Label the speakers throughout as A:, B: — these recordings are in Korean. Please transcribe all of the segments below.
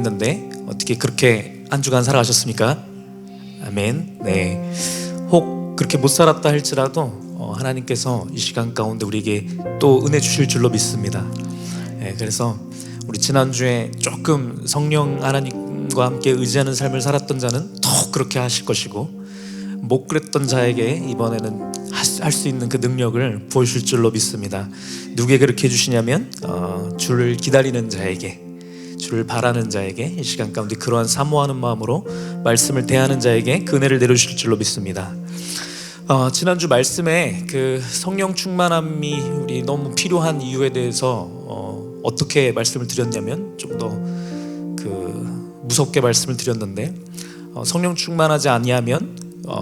A: 있는데 어떻게 그렇게 한 주간 살아가셨습니까? 아멘. 네. 혹 그렇게 못 살았다 할지라도 하나님께서 이 시간 가운데 우리에게 또 은혜 주실 줄로 믿습니다. 그래서 우리 지난주에 조금 성령 하나님과 함께 의지하는 삶을 살았던 자는 더 그렇게 하실 것이고, 못 그랬던 자에게 이번에는 할 수 있는 그 능력을 보여주실 줄로 믿습니다. 누구에게 그렇게 해주시냐면 주를 기다리는 자에게, 주를 바라는 자에게, 이 시간 가운데 그러한 사모하는 마음으로 말씀을 대하는 자에게 그 은혜를 내려주실 줄로 믿습니다. 지난주 말씀에 그 성령 충만함이 우리 너무 필요한 이유에 대해서 어떻게 말씀을 드렸냐면, 좀 더 무섭게 말씀을 드렸는데, 성령 충만하지 아니하면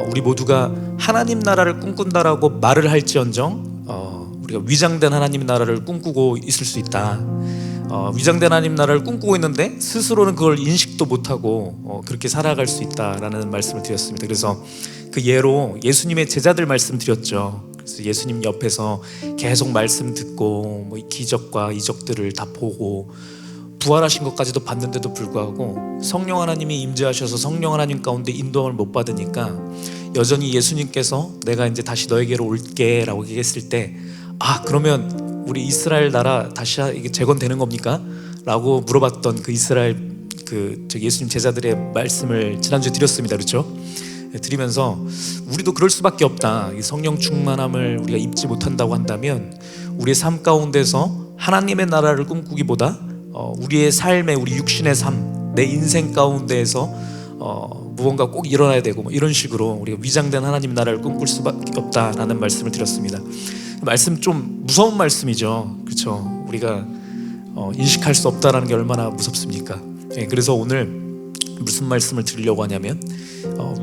A: 우리 모두가 하나님 나라를 꿈꾼다라고 말을 할지언정 우리가 위장된 하나님 나라를 꿈꾸고 있을 수 있다. 위장된 하나님 나라를 꿈꾸고 있는데 스스로는 그걸 인식도 못하고 그렇게 살아갈 수 있다라는 말씀을 드렸습니다. 그래서 그 예로 예수님의 제자들 말씀 드렸죠. 그래서 예수님 옆에서 계속 말씀 듣고 뭐 기적과 이적들을 다 보고 부활하신 것까지도 봤는데도 불구하고 성령 하나님이 임재하셔서 성령 하나님 가운데 인도함을 못 받으니까 여전히 예수님께서 내가 이제 다시 너에게로 올게 라고 얘기했을 때, 그러면 우리 이스라엘 나라 다시 이게 재건되는 겁니까? 라고 물어봤던 그 이스라엘 예수님 제자들의 말씀을 지난주에 드렸습니다. 그렇죠? 드리면서 우리도 그럴 수밖에 없다. 성령 충만함을 우리가 입지 못한다고 한다면 우리의 삶 가운데서 하나님의 나라를 꿈꾸기보다 우리의 삶의, 우리 육신의 삶, 내 인생 가운데에서 무언가 꼭 일어나야 되고 이런 식으로 우리가 위장된 하나님 나라를 꿈꿀 수밖에 없다라는 말씀을 드렸습니다. 말씀 좀 무서운 말씀이죠. 그렇죠? 우리가 인식할 수 없다라는 게 얼마나 무섭습니까? 그래서 오늘 무슨 말씀을 드리려고 하냐면,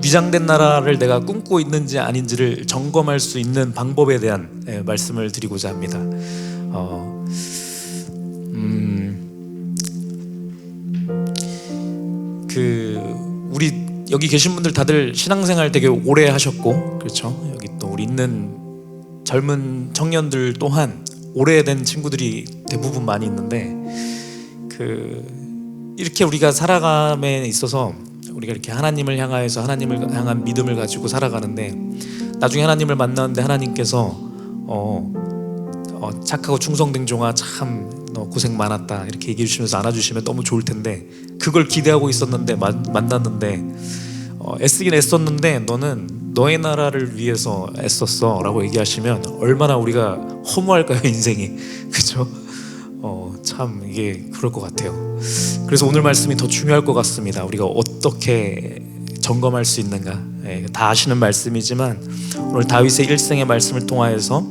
A: 위장된 나라를 내가 꿈꾸고 있는지 아닌지를 점검할 수 있는 방법에 대한 말씀을 드리고자 합니다. 우리 여기 계신 분들 다들 신앙생활 되게 오래 하셨고, 그렇죠? 여기 또 우리 있는 젊은 청년들 또한 오래된 친구들이 대부분 많이 있는데, 이렇게 우리가 살아감에 있어서 우리가 이렇게 하나님을 향하여서 하나님을 향한 믿음을 가지고 살아가는데, 나중에 하나님을 만나는데 하나님께서 착하고 충성된 종아 참 너 고생 많았다 이렇게 얘기해 주시면서 안아주시면 너무 좋을 텐데, 그걸 기대하고 있었는데 만났는데 애쓰긴 애썼는데 너는 너의 나라를 위해서 애썼어 라고 얘기하시면 얼마나 우리가 허무할까요, 인생이. 그죠? 참 이게 그럴 것 같아요. 그래서 오늘 말씀이 더 중요할 것 같습니다. 우리가 어떻게 점검할 수 있는가. 다 아시는 말씀이지만 오늘 다윗의 일생의 말씀을 통하여서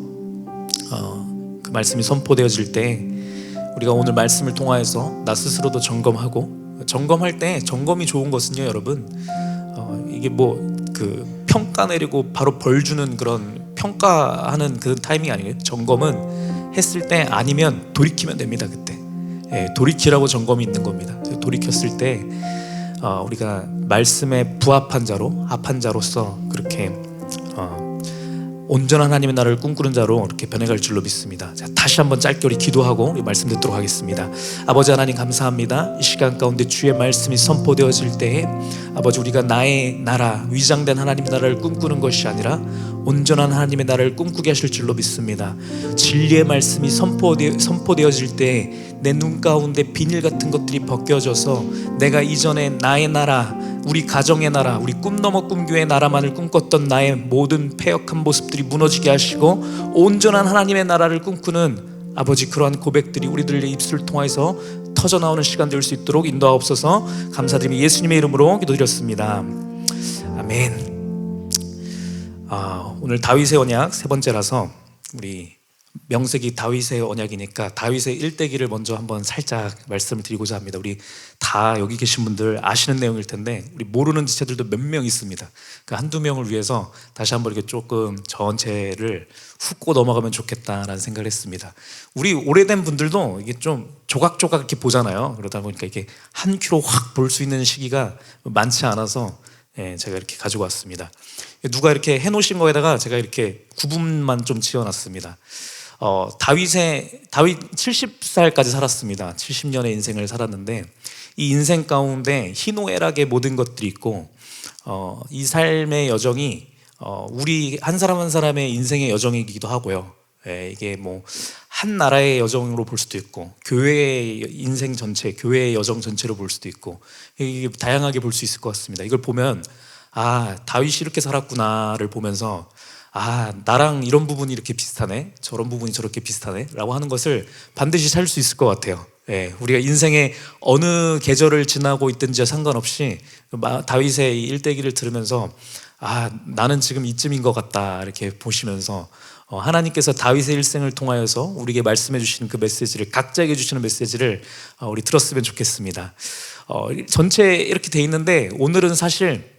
A: 그 말씀이 선포되어질 때 우리가 오늘 말씀을 통하여서 나 스스로도 점검하고, 점검할 때 점검이 좋은 것은요, 여러분, 이게 평가 내리고 바로 벌 주는 그런 평가하는 그 타이밍이 아니에요. 점검은 했을 때 아니면 돌이키면 됩니다. 그때 돌이키라고 점검이 있는 겁니다. 돌이켰을 때 우리가 말씀에 부합한 자로, 합한 자로서 그렇게 온전한 하나님의 나라를 꿈꾸는 자로 이렇게 변해갈 줄로 믿습니다. 자, 다시 한번 짧게 우리 기도하고 우리 말씀 듣도록 하겠습니다. 아버지 하나님 감사합니다. 이 시간 가운데 주의 말씀이 선포되어질 때에 아버지, 우리가 나의 나라, 위장된 하나님의 나라를 꿈꾸는 것이 아니라 온전한 하나님의 나라를 꿈꾸게 하실 줄로 믿습니다. 진리의 말씀이 선포되어질 때 내 눈 가운데 비닐 같은 것들이 벗겨져서 내가 이전에 나의 나라, 우리 가정의 나라, 우리 꿈 넘어 꿈교의 나라만을 꿈꿨던 나의 모든 패역한 모습들이 무너지게 하시고 온전한 하나님의 나라를 꿈꾸는 아버지, 그러한 고백들이 우리들의 입술을 통해서 터져나오는 시간 될 수 있도록 인도하옵소서. 감사드리며 예수님의 이름으로 기도드렸습니다. 아멘. 오늘 다윗의 언약 세 번째라서 우리 명색이 다윗의 언약이니까 다윗의 일대기를 먼저 한번 살짝 말씀을 드리고자 합니다. 우리 다 여기 계신 분들 아시는 내용일 텐데 우리 모르는 지체들도 몇 명 있습니다. 그 한두 명을 위해서 다시 한번 이렇게 조금 전체를 훑고 넘어가면 좋겠다라는 생각을 했습니다. 우리 오래된 분들도 이게 좀 조각조각 이렇게 보잖아요. 그러다 보니까 이게 한 큐로 확 볼 수 있는 시기가 많지 않아서 제가 이렇게 가지고 왔습니다. 누가 이렇게 해놓으신 거에다가 제가 이렇게 구분만 좀 지어놨습니다. 다윗 70살까지 살았습니다. 70년의 인생을 살았는데 이 인생 가운데 희노애락의 모든 것들이 있고 이 삶의 여정이 우리 한 사람 한 사람의 인생의 여정이기도 하고요. 이게 뭐 한 나라의 여정으로 볼 수도 있고 교회의 인생 전체, 교회의 여정 전체로 볼 수도 있고 이게 다양하게 볼 수 있을 것 같습니다. 이걸 보면 다윗이 이렇게 살았구나를 보면서 나랑 이런 부분이 이렇게 비슷하네, 저런 부분이 저렇게 비슷하네 라고 하는 것을 반드시 찾을 수 있을 것 같아요. 우리가 인생의 어느 계절을 지나고 있든지 상관없이 다윗의 이 일대기를 들으면서 나는 지금 이쯤인 것 같다 이렇게 보시면서 하나님께서 다윗의 일생을 통하여서 우리에게 말씀해 주시는 그 메시지를, 각자에게 주시는 메시지를 우리 들었으면 좋겠습니다. 전체 이렇게 돼 있는데 오늘은 사실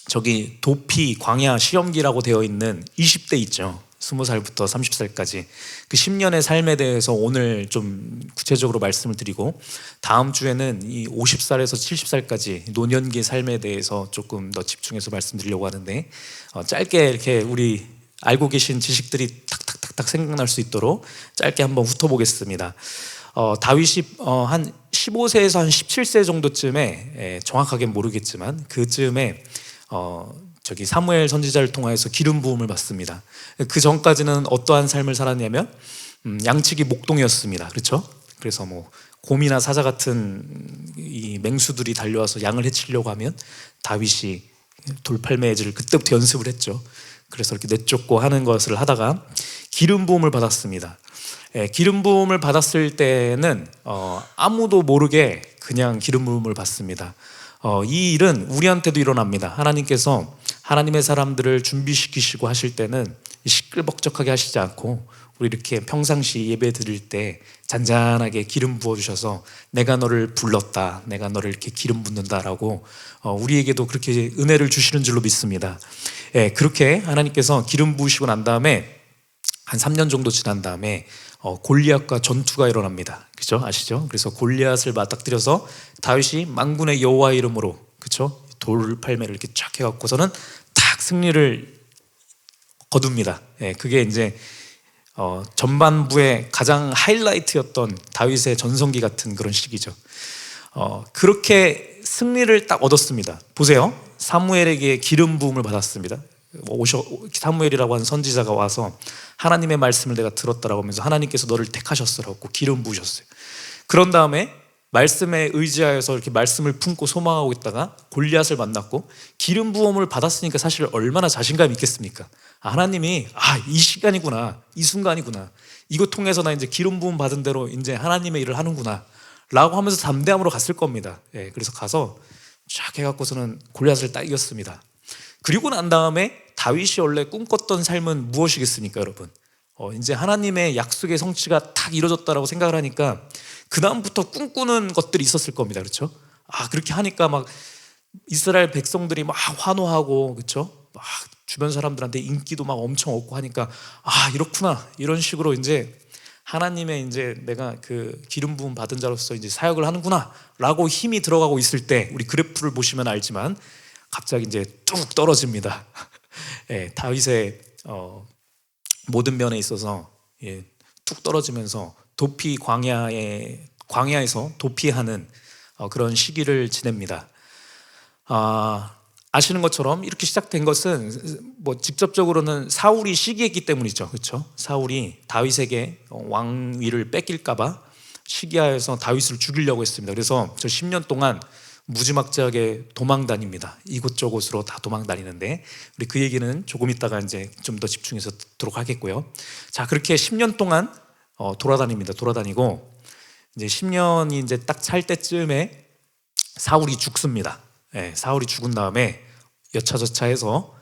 A: 저기 도피, 광야, 시험기라고 되어 있는 20대 있죠. 20살부터 30살까지 그 10년의 삶에 대해서 오늘 좀 구체적으로 말씀을 드리고, 다음 주에는 이 50살에서 70살까지 노년기의 삶에 대해서 조금 더 집중해서 말씀드리려고 하는데, 짧게 이렇게 우리 알고 계신 지식들이 탁탁탁탁 생각날 수 있도록 짧게 한번 훑어보겠습니다. 다윗이 한 15세에서 한 17세 정도쯤에, 정확하게는 모르겠지만 그쯤에 저기 사무엘 선지자를 통하여서 기름 부음을 받습니다. 그 전까지는 어떠한 삶을 살았냐면 양치기 목동이었습니다. 그렇죠? 그래서 뭐 곰이나 사자 같은 이 맹수들이 달려와서 양을 해치려고 하면 다윗이 돌팔매질을 그때부터 연습을 했죠. 그래서 이렇게 내쫓고 하는 것을 하다가 기름 부음을 받았습니다. 기름 부음을 받았을 때는 아무도 모르게 그냥 기름 부음을 받습니다. 이 일은 우리한테도 일어납니다. 하나님께서 하나님의 사람들을 준비시키시고 하실 때는 시끌벅적하게 하시지 않고 우리 이렇게 평상시 예배 드릴 때 잔잔하게 기름 부어주셔서 내가 너를 불렀다, 내가 너를 이렇게 기름 붓는다라고 우리에게도 그렇게 은혜를 주시는 줄로 믿습니다. 그렇게 하나님께서 기름 부으시고 난 다음에 한 3년 정도 지난 다음에 골리앗과 전투가 일어납니다. 그죠? 아시죠? 그래서 골리앗을 맞닥뜨려서 다윗이 만군의 여호와 이름으로, 그죠? 돌팔매를 이렇게 쫙 해갖고서는 딱 승리를 거둡니다. 그게 이제 전반부의 가장 하이라이트였던 다윗의 전성기 같은 그런 시기죠. 그렇게 승리를 딱 얻었습니다. 보세요. 사무엘에게 기름 부음을 받았습니다. 사무엘이라고 하는 선지자가 와서 하나님의 말씀을 내가 들었다라고 하면서 하나님께서 너를 택하셨어라고 기름 부으셨어요. 그런 다음에 말씀에 의지하여서 이렇게 말씀을 품고 소망하고 있다가 골리앗을 만났고 기름 부음을 받았으니까 사실 얼마나 자신감이 있겠습니까? 하나님이 이 시간이구나, 이 순간이구나, 이거 통해서 나 이제 기름 부음 받은 대로 이제 하나님의 일을 하는구나 라고 하면서 담대함으로 갔을 겁니다. 그래서 가서 쫙 해갖고서는 골리앗을 딱 이겼습니다. 그리고 난 다음에 다윗이 원래 꿈꿨던 삶은 무엇이겠습니까, 여러분? 이제 하나님의 약속의 성취가 딱 이루어졌다라고 생각을 하니까 그 다음부터 꿈꾸는 것들이 있었을 겁니다. 그렇죠? 그렇게 하니까 막 이스라엘 백성들이 막 환호하고, 그렇죠? 막 주변 사람들한테 인기도 막 엄청 얻고 하니까 이렇구나, 이런 식으로 이제 하나님의 이제 내가 그 기름 부음 받은 자로서 이제 사역을 하는구나라고 힘이 들어가고 있을 때, 우리 그래프를 보시면 알지만 갑자기 이제 뚝 떨어집니다. 다윗의 모든 면에 있어서 뚝 떨어지면서 도피 광야에서 도피하는 그런 시기를 지냅니다. 아시는 것처럼 이렇게 시작된 것은 뭐 직접적으로는 사울이 시기했기 때문이죠. 그렇죠? 사울이 다윗에게 왕위를 뺏길까봐 시기하여서 다윗을 죽이려고 했습니다. 그래서 저 10년 동안 무지막지하게 도망 다닙니다. 이곳저곳으로 다 도망 다니는데 우리 그 얘기는 조금 있다가 이제 좀 더 집중해서 듣도록 하겠고요. 자, 그렇게 10년 동안 돌아다닙니다. 돌아다니고 이제 10년이 이제 딱 찰 때쯤에 사울이 죽습니다. 사울이 죽은 다음에 여차저차해서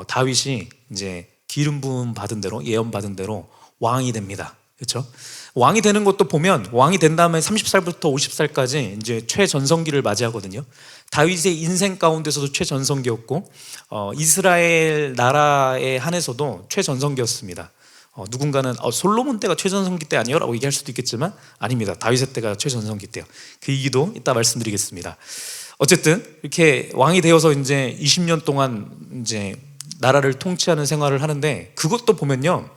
A: 다윗이 이제 기름 부음 받은 대로, 예언 받은 대로 왕이 됩니다. 그렇죠? 왕이 되는 것도 보면 왕이 된 다음에 30살부터 50살까지 이제 최전성기를 맞이하거든요. 다윗의 인생 가운데서도 최전성기였고 이스라엘 나라에 한해서도 최전성기였습니다. 누군가는 솔로몬 때가 최전성기 때 아니에요? 라고 얘기할 수도 있겠지만 아닙니다. 다윗의 때가 최전성기 때요. 그 얘기도 이따 말씀드리겠습니다. 어쨌든 이렇게 왕이 되어서 이제 20년 동안 이제 나라를 통치하는 생활을 하는데, 그것도 보면요,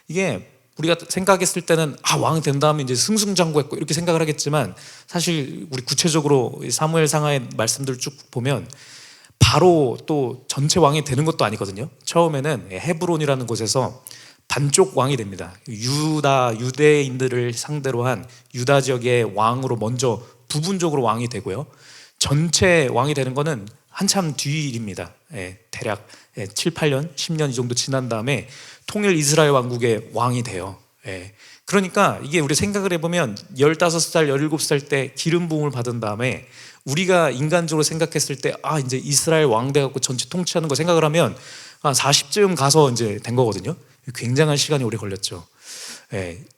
A: 이게 우리가 생각했을 때는 왕 된 다음에 이제 승승장구했고 이렇게 생각을 하겠지만, 사실 우리 구체적으로 사무엘상하의 말씀들을 쭉 보면 바로 또 전체 왕이 되는 것도 아니거든요. 처음에는 헤브론이라는 곳에서 반쪽 왕이 됩니다. 유대인들을 상대로 한 유다 지역의 왕으로 먼저 부분적으로 왕이 되고요. 전체 왕이 되는 거는 한참 뒤 일입니다. 대략 7, 8년, 10년 이 정도 지난 다음에 통일 이스라엘 왕국의 왕이 돼요. 그러니까 이게 우리 생각을 해보면 15살, 17살 때 기름 부음을 받은 다음에 우리가 인간적으로 생각했을 때 이제 이스라엘 왕 돼갖고 전체 통치하는 거 생각을 하면 40쯤 가서 이제 된 거거든요. 굉장한 시간이 오래 걸렸죠.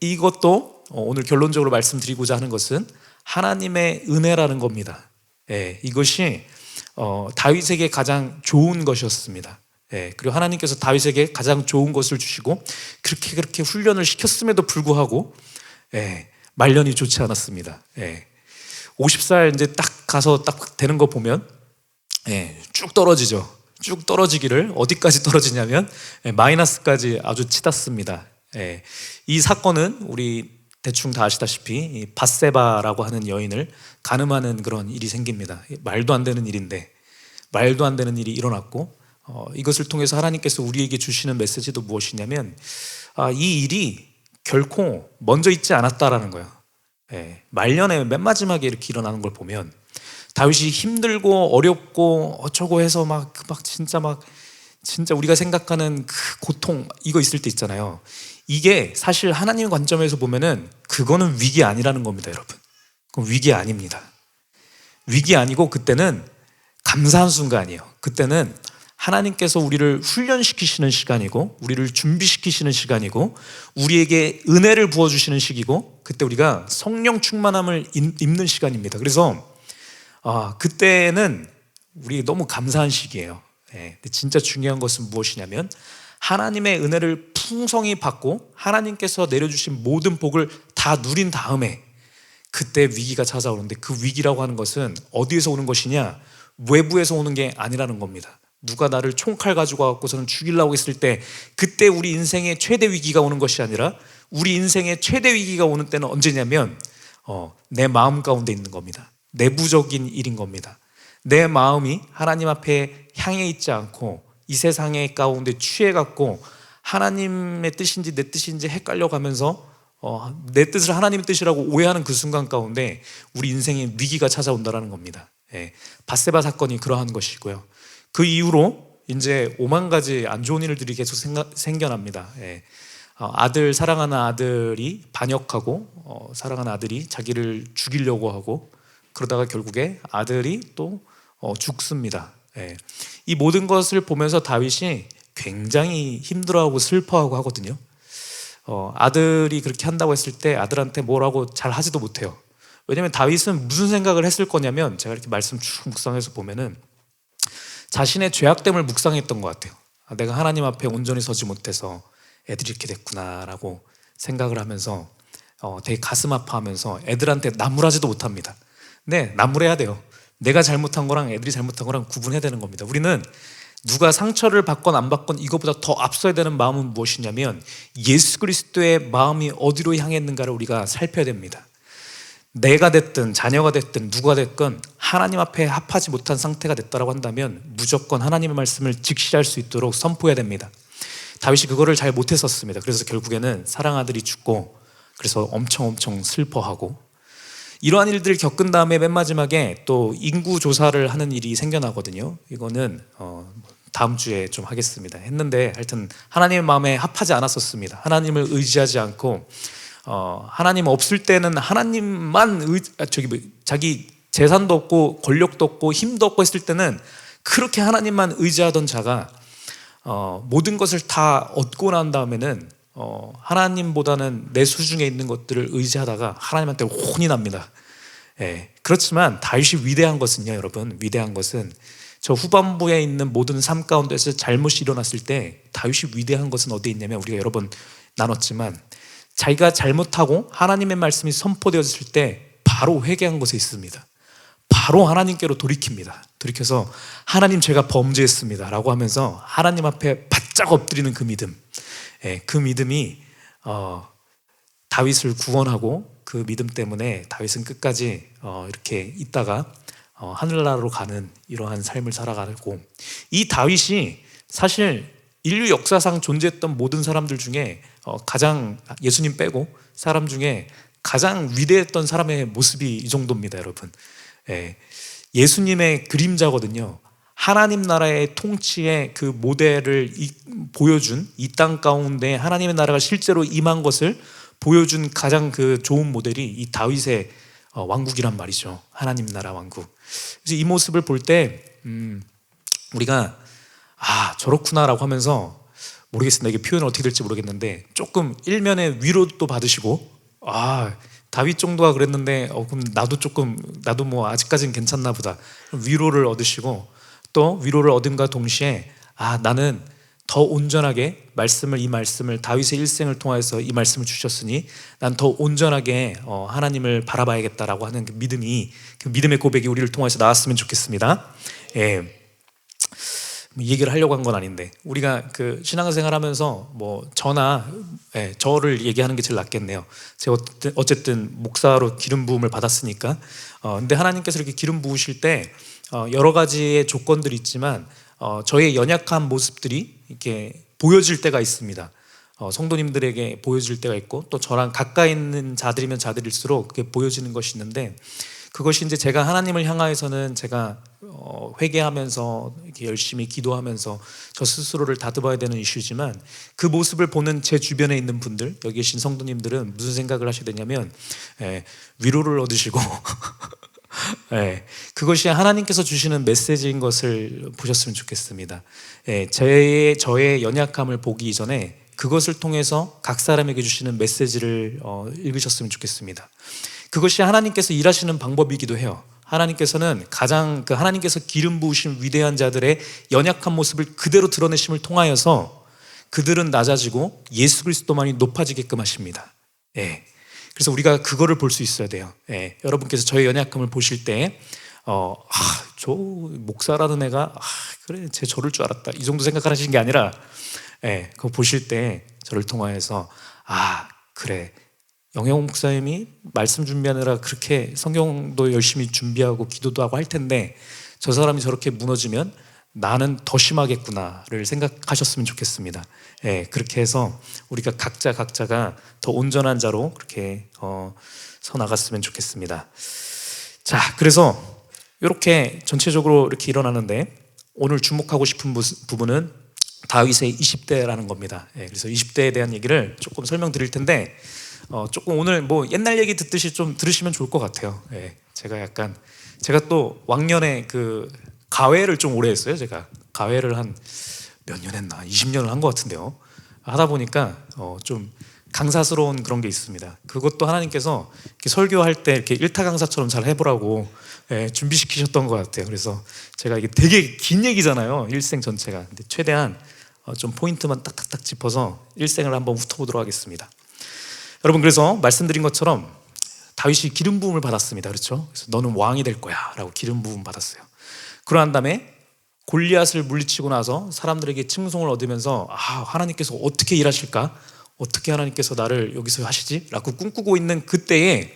A: 이것도 오늘 결론적으로 말씀드리고자 하는 것은 하나님의 은혜라는 겁니다. 이것이 다윗에게 가장 좋은 것이었습니다. 그리고 하나님께서 다윗에게 가장 좋은 것을 주시고 그렇게 훈련을 시켰음에도 불구하고 말년이 좋지 않았습니다. 50살 이제 딱 가서 딱 되는 거 보면 쭉 떨어지죠. 쭉 떨어지기를, 어디까지 떨어지냐면 마이너스까지 아주 치닫습니다. 이 사건은 우리 대충 다 아시다시피 이 밧세바라고 하는 여인을 간음하는 그런 일이 생깁니다. 말도 안 되는 일인데 말도 안 되는 일이 일어났고, 이것을 통해서 하나님께서 우리에게 주시는 메시지도 무엇이냐면 이 일이 결코 먼저 있지 않았다라는 거예요. 말년에 맨 마지막에 이렇게 일어나는 걸 보면 다윗이 힘들고 어렵고 어쩌고 해서 진짜 우리가 생각하는 그 고통 이거 있을 때 있잖아요. 이게 사실 하나님의 관점에서 보면은 그거는 위기 아니라는 겁니다, 여러분. 그건 위기 아닙니다. 위기 아니고 그때는 감사한 순간이에요. 그때는 하나님께서 우리를 훈련시키시는 시간이고 우리를 준비시키시는 시간이고 우리에게 은혜를 부어주시는 시기고 그때 우리가 성령 충만함을 입는 시간입니다. 그래서 그때는 우리 너무 감사한 시기예요. 근데 진짜 중요한 것은 무엇이냐면 하나님의 은혜를 풍성히 받고 하나님께서 내려주신 모든 복을 다 누린 다음에 그때 위기가 찾아오는데, 그 위기라고 하는 것은 어디에서 오는 것이냐? 외부에서 오는 게 아니라는 겁니다. 누가 나를 총칼 가지고 와서 죽이려고 했을 때 그때 우리 인생의 최대 위기가 오는 것이 아니라 우리 인생의 최대 위기가 오는 때는 언제냐면 내 마음 가운데 있는 겁니다. 내부적인 일인 겁니다. 내 마음이 하나님 앞에 향해 있지 않고 이 세상의 가운데 취해갖고 하나님의 뜻인지 내 뜻인지 헷갈려가면서 내 뜻을 하나님의 뜻이라고 오해하는 그 순간 가운데 우리 인생에 위기가 찾아온다는 겁니다. 밧세바 사건이 그러한 것이고요. 그 이후로 이제 5만 가지 안 좋은 일들이 계속 생겨납니다. 사랑하는 아들이 반역하고 사랑하는 아들이 자기를 죽이려고 하고 그러다가 결국에 아들이 또 죽습니다. 이 모든 것을 보면서 다윗이 굉장히 힘들어하고 슬퍼하고 하거든요. 아들이 그렇게 한다고 했을 때 아들한테 뭐라고 잘 하지도 못해요. 왜냐하면 다윗은 무슨 생각을 했을 거냐면, 제가 이렇게 말씀 쭉 묵상해서 보면은 자신의 죄악됨을 묵상했던 것 같아요. 내가 하나님 앞에 온전히 서지 못해서 애들이 이렇게 됐구나라고 생각을 하면서 되게 가슴 아파하면서 애들한테 나무라지도 못합니다. 네, 나무래야 돼요. 내가 잘못한 거랑 애들이 잘못한 거랑 구분해야 되는 겁니다. 우리는 누가 상처를 받건 안 받건 이거보다 더 앞서야 되는 마음은 무엇이냐면 예수 그리스도의 마음이 어디로 향했는가를 우리가 살펴야 됩니다. 내가 됐든 자녀가 됐든 누가 됐건 하나님 앞에 합하지 못한 상태가 됐다고 한다면 무조건 하나님의 말씀을 직시할 수 있도록 선포해야 됩니다. 다윗이 그거를 잘 못했었습니다. 그래서 결국에는 사랑아들이 죽고 그래서 엄청 슬퍼하고, 이러한 일들을 겪은 다음에 맨 마지막에 또 인구 조사를 하는 일이 생겨나거든요. 이거는 다음 주에 좀 하겠습니다. 했는데 하여튼 하나님의 마음에 합하지 않았었습니다. 하나님을 의지하지 않고 하나님 없을 때는 하나님만 자기 재산도 없고 권력도 없고 힘도 없고 했을 때는 그렇게 하나님만 의지하던 자가 모든 것을 다 얻고 난 다음에는 하나님보다는 내 수중에 있는 것들을 의지하다가 하나님한테 혼이 납니다. 그렇지만 다윗이 위대한 것은요, 여러분, 위대한 것은 저 후반부에 있는 모든 삶 가운데서 잘못이 일어났을 때 다윗이 위대한 것은 어디에 있냐면, 우리가 여러 번 나눴지만 자기가 잘못하고 하나님의 말씀이 선포되었을 때 바로 회개한 것에 있습니다. 바로 하나님께로 돌이킵니다. 돌이켜서 하나님, 제가 범죄했습니다 라고 하면서 하나님 앞에 바짝 엎드리는 그 믿음, 그 믿음이 다윗을 구원하고 그 믿음 때문에 다윗은 끝까지 이렇게 있다가 하늘나라로 가는 이러한 삶을 살아가고, 이 다윗이 사실 인류 역사상 존재했던 모든 사람들 중에 가장, 예수님 빼고 사람 중에 가장 위대했던 사람의 모습이 이 정도입니다, 여러분. 예수님의 그림자거든요. 하나님 나라의 통치의 그 모델을 보여준, 이 땅 가운데 하나님의 나라가 실제로 임한 것을 보여준 가장 그 좋은 모델이 이 다윗의 왕국이란 말이죠. 하나님 나라 왕국. 그래서 이 모습을 볼 때 우리가 저렇구나라고 하면서, 모르겠습니다. 이게 표현을 어떻게 될지 모르겠는데, 조금 일면의 위로도 받으시고, 다윗 정도가 그랬는데 그럼 나도 뭐 아직까지는 괜찮나 보다, 위로를 얻으시고, 또 위로를 얻음과 동시에 나는 더 온전하게 이 말씀을 다윗의 일생을 통해서 이 말씀을 주셨으니 난 더 온전하게 하나님을 바라봐야겠다라고 하는 그 믿음의 고백이 우리를 통해서 나왔으면 좋겠습니다. 이 얘기를 하려고 한 건 아닌데, 우리가 그 신앙생활 하면서 뭐 저를 얘기하는 게 제일 낫겠네요. 제가 어쨌든 목사로 기름 부음을 받았으니까. 근데 하나님께서 이렇게 기름 부으실 때 여러 가지의 조건들이 있지만 저의 연약한 모습들이 이렇게 보여질 때가 있습니다. 성도님들에게 보여질 때가 있고, 또 저랑 가까이 있는 자들이면 자들일수록 그게 보여지는 것이 있는데, 그것이 이제 제가 하나님을 향하여서는 제가 회개하면서 이렇게 열심히 기도하면서 저 스스로를 다듬어야 되는 이슈지만, 그 모습을 보는 제 주변에 있는 분들, 여기 계신 성도님들은 무슨 생각을 하셔야 되냐면 위로를 얻으시고 그것이 하나님께서 주시는 메시지인 것을 보셨으면 좋겠습니다. 저의 연약함을 보기 이전에 그것을 통해서 각 사람에게 주시는 메시지를 읽으셨으면 좋겠습니다. 그것이 하나님께서 일하시는 방법이기도 해요. 하나님께서는 하나님께서 기름 부으신 위대한 자들의 연약한 모습을 그대로 드러내심을 통하여서 그들은 낮아지고 예수 그리스도만이 높아지게끔 하십니다. 그래서 우리가 그거를 볼 수 있어야 돼요. 여러분께서 저의 연약함을 보실 때 저 목사라는 애가 그래 쟤 저럴 줄 알았다, 이 정도 생각하시는 게 아니라 그거 보실 때 저를 통하여서 그래, 영영 목사님이 말씀 준비하느라 그렇게 성경도 열심히 준비하고 기도도 하고 할 텐데 저 사람이 저렇게 무너지면 나는 더 심하겠구나를 생각하셨으면 좋겠습니다. 그렇게 해서 우리가 각자가 더 온전한 자로 그렇게 서 나갔으면 좋겠습니다. 자, 그래서 이렇게 전체적으로 이렇게 일어나는데, 오늘 주목하고 싶은 부분은 다윗의 20대라는 겁니다. 그래서 20대에 대한 얘기를 조금 설명드릴 텐데, 조금 오늘 뭐 옛날 얘기 듣듯이 좀 들으시면 좋을 것 같아요. 제가 또 왕년에 그 가회를 좀 오래 했어요. 제가 가회를 한 몇 년 했나? 20년을 한 것 같은데요. 하다 보니까 좀 강사스러운 그런 게 있습니다. 그것도 하나님께서 이렇게 설교할 때 이렇게 일타 강사처럼 잘 해보라고 준비시키셨던 것 같아요. 그래서 제가 이게 되게 긴 얘기잖아요, 일생 전체가. 근데 최대한 좀 포인트만 딱딱딱 짚어서 일생을 한번 훑어보도록 하겠습니다. 여러분, 그래서 말씀드린 것처럼 다윗이 기름 부음을 받았습니다. 그렇죠? 그래서 너는 왕이 될 거야 라고 기름 부음 받았어요. 그러한 다음에 골리앗을 물리치고 나서 사람들에게 칭송을 얻으면서 하나님께서 어떻게 일하실까? 어떻게 하나님께서 나를 여기서 하시지? 라고 꿈꾸고 있는 그때에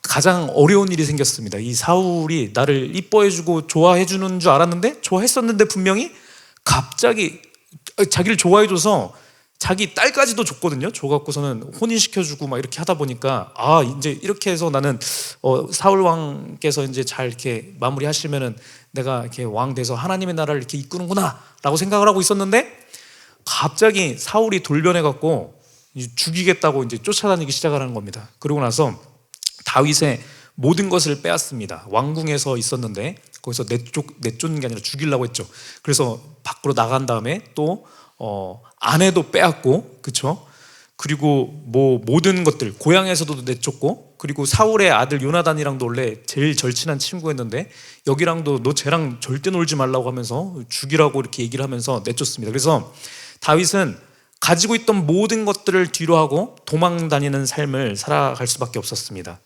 A: 가장 어려운 일이 생겼습니다. 이 사울이 나를 이뻐해주고 좋아해주는 줄 알았는데, 좋아했었는데 분명히 갑자기 자기를 좋아해줘서 자기 딸까지도 줬거든요. 줘갖고서는 혼인시켜주고 막 이렇게 하다 보니까 이제 이렇게 해서 나는 사울 왕께서 이제 잘 이렇게 마무리하시면은 내가 이렇게 왕 돼서 하나님의 나라를 이렇게 이끄는구나라고 생각을 하고 있었는데, 갑자기 사울이 돌변해갖고 죽이겠다고 이제 쫓아다니기 시작하는 겁니다. 그러고 나서 다윗의 모든 것을 빼앗습니다. 왕궁에서 있었는데 거기서 내쫓는 게 아니라 죽이려고 했죠. 그래서 밖으로 나간 다음에 또 아내도 빼앗고, 그렇죠? 그리고 뭐 모든 것들, 고향에서도 내쫓고, 그리고 사울의 아들 요나단이랑도 원래 제일 절친한 친구였는데 여기랑도 너 쟤랑 절대 놀지 말라고 하면서 죽이라고 이렇게 얘기를 하면서 내쫓습니다. 그래서 다윗은 가지고 있던 모든 것들을 뒤로 하고 도망 다니는 삶을 살아갈 수밖에 없었습니다.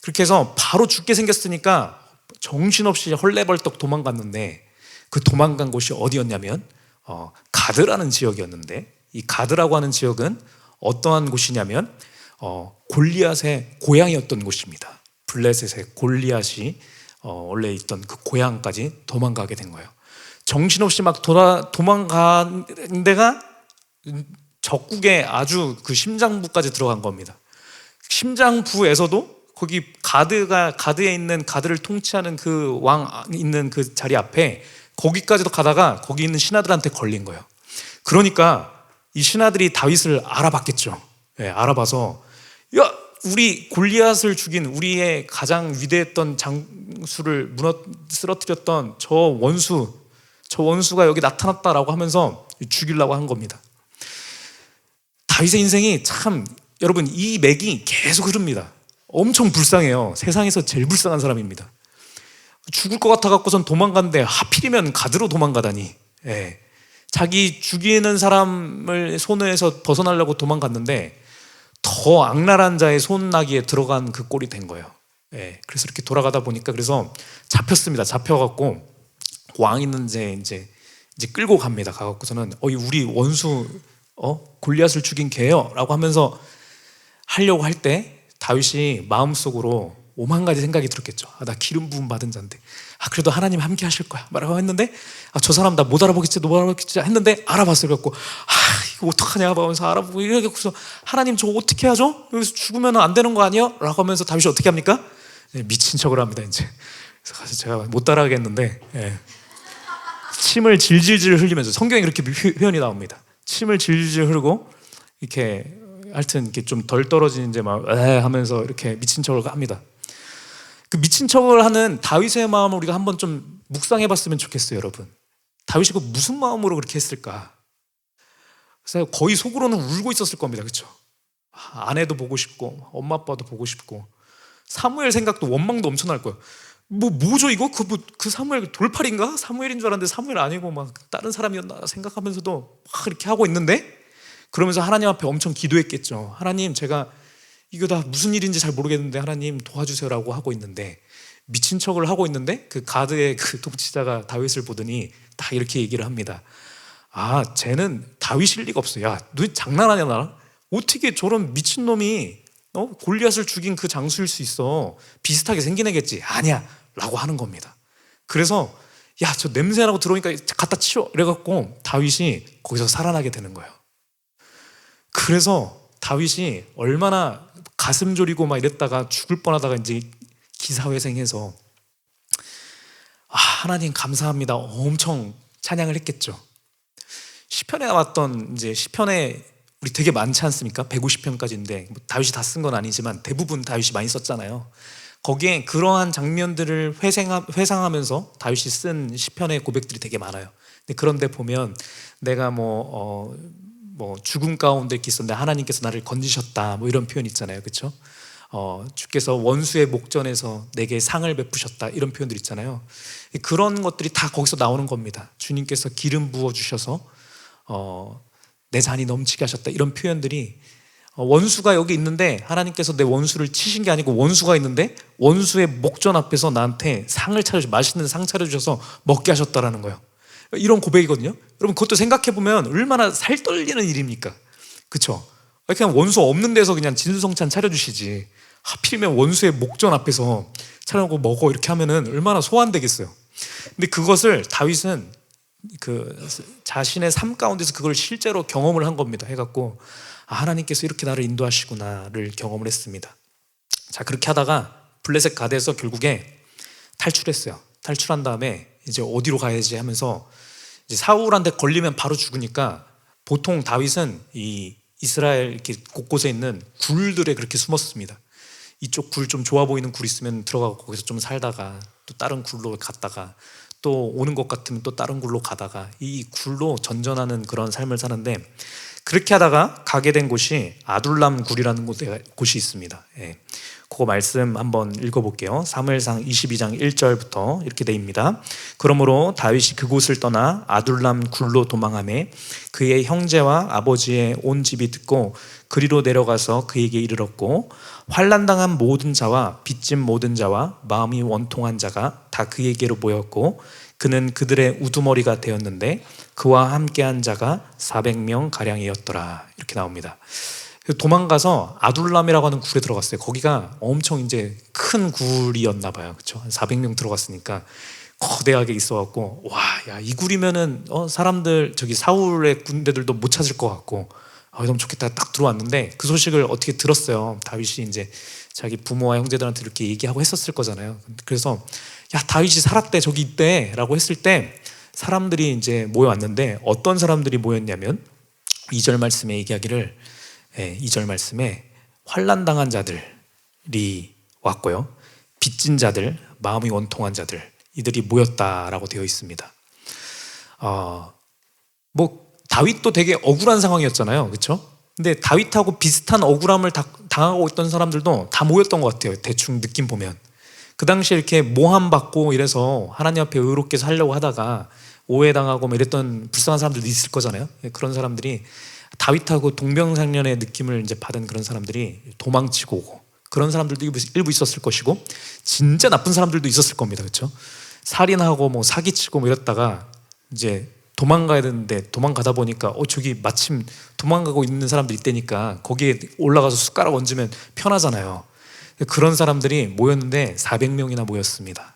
A: 그렇게 해서 바로 죽게 생겼으니까 정신없이 헐레벌떡 도망갔는데, 그 도망간 곳이 어디였냐면 가드라는 지역이었는데, 이 가드라고 하는 지역은 어떠한 곳이냐면 골리앗의 고향이었던 곳입니다. 블레셋의 골리앗이 원래 있던 그 고향까지 도망가게 된 거예요. 정신없이 막 도망간 데가 적국의 아주 그 심장부까지 들어간 겁니다. 심장부에서도 거기 가드에 있는 가드를 통치하는 그 왕 있는 그 자리 앞에 거기까지도 가다가 거기 있는 신하들한테 걸린 거예요. 그러니까 이 신하들이 다윗을 알아봤겠죠. 예, 알아봐서 야, 우리 골리앗을 죽인 우리의 가장 위대했던 장수를 쓰러뜨렸던 저 원수가 여기 나타났다라고 하면서 죽이려고 한 겁니다. 다윗의 인생이 참, 여러분, 이 맥이 계속 흐릅니다. 엄청 불쌍해요. 세상에서 제일 불쌍한 사람입니다. 죽을 것 같아갖고선 도망갔는데 하필이면 가드로 도망가다니. 예. 자기 죽이는 사람을 손에서 벗어나려고 도망갔는데 더 악랄한 자의 손나기에 들어간 그 꼴이 된 거예요. 예. 그래서 이렇게 돌아가다 보니까 그래서 잡혔습니다. 잡혀갖고 왕 있는 데 이제 끌고 갑니다. 가갖고서는 우리 원수 골리앗을 죽인 걔요 라고 하면서 하려고 할 때 다윗이 마음속으로 오만 가지 생각이 들었겠죠. 나 기름 부음 받은 자인데 그래도 하나님 함께 하실 거야 말하고 했는데 저 사람 나 못 알아보겠지 했는데 알아봤어요. 그래갖고 이거 어떡하냐 하면서 알아보고 이래갖고서 하나님 저 어떻게 하죠? 여기서 죽으면 안 되는 거 아니에요? 라고 하면서 다윗이 어떻게 합니까? 미친 척을 합니다. 이제 그래서 제가 못 따라하겠는데 침을 질질질 흘리면서, 성경에 그렇게 표현이 나옵니다. 침을 질질 흐르고 이렇게 하여튼 이렇게 좀 덜 떨어진 이제 막 하면서 이렇게 미친 척을 합니다. 그 미친 척을 하는 다윗의 마음을 우리가 한번 좀 묵상해봤으면 좋겠어요, 여러분. 다윗이 그 무슨 마음으로 그렇게 했을까? 그래서 거의 속으로는 울고 있었을 겁니다, 그렇죠? 아내도 보고 싶고 엄마 아빠도 보고 싶고 사무엘 생각도 원망도 엄청날 거예요. 뭐죠 이거? 그 사무엘 돌팔인가? 사무엘인 줄 알았는데 사무엘 아니고 막 다른 사람이었나 생각하면서도 막 이렇게 하고 있는데, 그러면서 하나님 앞에 엄청 기도했겠죠. 하나님, 제가 이거 다 무슨 일인지 잘 모르겠는데 하나님 도와주세요라고 하고 있는데, 미친 척을 하고 있는데 그 가드의 그 통치자가 다윗을 보더니 다 이렇게 얘기를 합니다. 쟤는 다윗일 리가 없어. 야, 너 장난하냐 나랑? 어떻게 저런 미친놈이 골리앗을 죽인 그 장수일 수 있어? 비슷하게 생긴 애겠지. 아니야 라고 하는 겁니다. 그래서 야, 저 냄새나고 들어오니까 갖다 치워 이래갖고 다윗이 거기서 살아나게 되는 거예요. 그래서 다윗이 얼마나 가슴 졸이고 막 이랬다가 죽을 뻔하다가 이제 기사회생해서 하나님 감사합니다 엄청 찬양을 했겠죠. 시편에 나왔던 이제 시편에 우리 되게 많지 않습니까? 150편까지인데 다윗이 다 쓴 건 아니지만 대부분 다윗이 많이 썼잖아요. 거기에 그러한 장면들을 회상하면서 다윗이 쓴 시편의 고백들이 되게 많아요. 근데 그런데 보면 내가 죽음 가운데 있었는데 하나님께서 나를 건지셨다 이런 표현 있잖아요, 그렇죠? 주께서 원수의 목전에서 내게 상을 베푸셨다 이런 표현들 있잖아요. 그런 것들이 다 거기서 나오는 겁니다. 주님께서 기름 부어 주셔서 내 잔이 넘치게 하셨다 이런 표현들이, 원수가 여기 있는데 하나님께서 내 원수를 치신 게 아니고 원수가 있는데 원수의 목전 앞에서 나한테 상을 차려주셔서, 맛있는 상 차려주셔서 먹게 하셨다라는 거예요. 이런 고백이거든요. 여러분 그것도 생각해보면 얼마나 살 떨리는 일입니까? 그렇죠? 그냥 원수 없는 데서 그냥 진수성찬 차려주시지 하필이면 원수의 목전 앞에서 차려놓고 먹어 이렇게 하면은 얼마나 소환되겠어요. 근데 그것을 다윗은 그 자신의 삶 가운데서 그걸 실제로 경험을 한 겁니다. 해갖고 하나님께서 이렇게 나를 인도하시구나를 경험을 했습니다. 자, 그렇게 하다가 블레셋 가드에서 결국에 탈출했어요. 탈출한 다음에 이제 어디로 가야지 하면서 이제 사울한테 걸리면 바로 죽으니까 보통 다윗은 이 이스라엘 이렇게 곳곳에 있는 굴들에 그렇게 숨었습니다. 이쪽 굴 좀 좋아 보이는 굴 있으면 들어가고 거기서 좀 살다가 또 다른 굴로 갔다가 또 오는 것 같으면 또 다른 굴로 가다가 이 굴로 전전하는 그런 삶을 사는데, 그렇게 하다가 가게 된 곳이 아둘람 굴이라는 곳이 있습니다. 그거 말씀 한번 읽어볼게요. 사무엘상 22장 1절부터 이렇게 되어있습니다. 그러므로 다윗이 그곳을 떠나 아둘람 굴로 도망하매 그의 형제와 아버지의 온 집이 듣고 그리로 내려가서 그에게 이르렀고, 환난당한 모든 자와 빚진 모든 자와 마음이 원통한 자가 다 그에게로 모였고 그는 그들의 우두머리가 되었는데 그와 함께한 자가 400명 가량이었더라. 이렇게 나옵니다. 그래서 도망가서 아둘람이라고 하는 굴에 들어갔어요. 거기가 엄청 이제 큰 굴이었나 봐요. 그렇죠? 한 400명 들어갔으니까 거대하게 있어갖고 와, 야, 이 굴이면은 사람들 저기 사울의 군대들도 못 찾을 것 같고 너무 좋겠다 딱 들어왔는데 그 소식을 어떻게 들었어요. 다윗이 이제 자기 부모와 형제들한테 이렇게 얘기하고 했었을 거잖아요. 그래서 야, 다윗이 살았대, 저기 있대라고 했을 때 사람들이 이제 모여왔는데 어떤 사람들이 모였냐면 2절 말씀에 얘기하기를 2절 말씀에 환난당한 자들이 왔고요, 빚진 자들, 마음이 원통한 자들, 이들이 모였다라고 되어 있습니다. 뭐 다윗도 되게 억울한 상황이었잖아요, 그렇죠? 근데 다윗하고 비슷한 억울함을 당하고 있던 사람들도 다 모였던 것 같아요. 대충 느낌 보면 그 당시에 이렇게 모함받고 이래서 하나님 앞에 의롭게 살려고 하다가 오해당하고 뭐 이랬던 불쌍한 사람들도 있을 거잖아요. 그런 사람들이 다윗하고 동병상련의 느낌을 이제 받은 그런 사람들이 도망치고 오고, 그런 사람들도 일부 있었을 것이고 진짜 나쁜 사람들도 있었을 겁니다, 그렇죠? 살인하고 뭐 사기치고 뭐 이랬다가 이제 도망가야 되는데 도망가다 보니까 저기 마침 도망가고 있는 사람들이 있다니까 거기에 올라가서 숟가락 얹으면 편하잖아요. 그런 사람들이 모였는데 400명이나 모였습니다.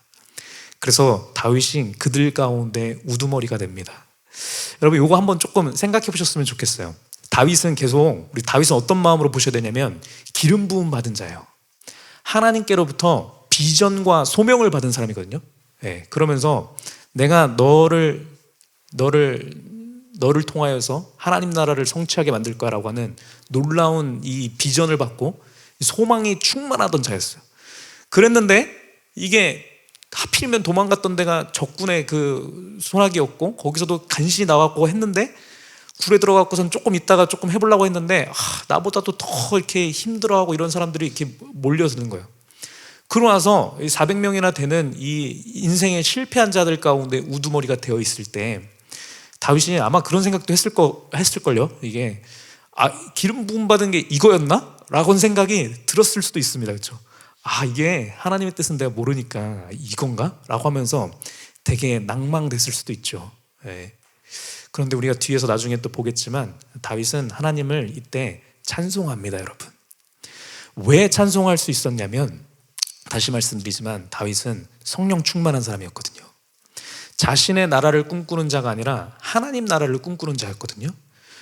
A: 그래서 다윗이 그들 가운데 우두머리가 됩니다. 여러분, 이거 한번 조금 생각해 보셨으면 좋겠어요. 우리 다윗은 어떤 마음으로 보셔야 되냐면 기름 부음 받은 자예요. 하나님께로부터 비전과 소명을 받은 사람이거든요. 그러면서 내가 너를 통하여서 하나님 나라를 성취하게 만들 거라고 하는 놀라운 이 비전을 받고 소망이 충만하던 자였어요. 그랬는데 이게 하필이면 도망갔던 데가 적군의 그 소나기였고 거기서도 간신히 나왔고 했는데 굴에 들어가고선 조금 있다가 조금 해보려고 했는데 나보다도 더 이렇게 힘들어하고 이런 사람들이 이렇게 몰려드는 거예요. 그러고 나서 400명이나 되는 이 인생의 실패한 자들 가운데 우두머리가 되어 있을 때 다윗이 아마 그런 생각도 했을걸요. 이게 기름 부음 받은 게 이거였나? 라고 생각이 들었을 수도 있습니다. 그렇죠? 이게 하나님의 뜻은 내가 모르니까 이건가? 라고 하면서 되게 낭망됐을 수도 있죠. 그런데 우리가 뒤에서 나중에 또 보겠지만 다윗은 하나님을 이때 찬송합니다, 여러분. 왜 찬송할 수 있었냐면 다시 말씀드리지만 다윗은 성령 충만한 사람이었거든요. 자신의 나라를 꿈꾸는 자가 아니라 하나님 나라를 꿈꾸는 자였거든요.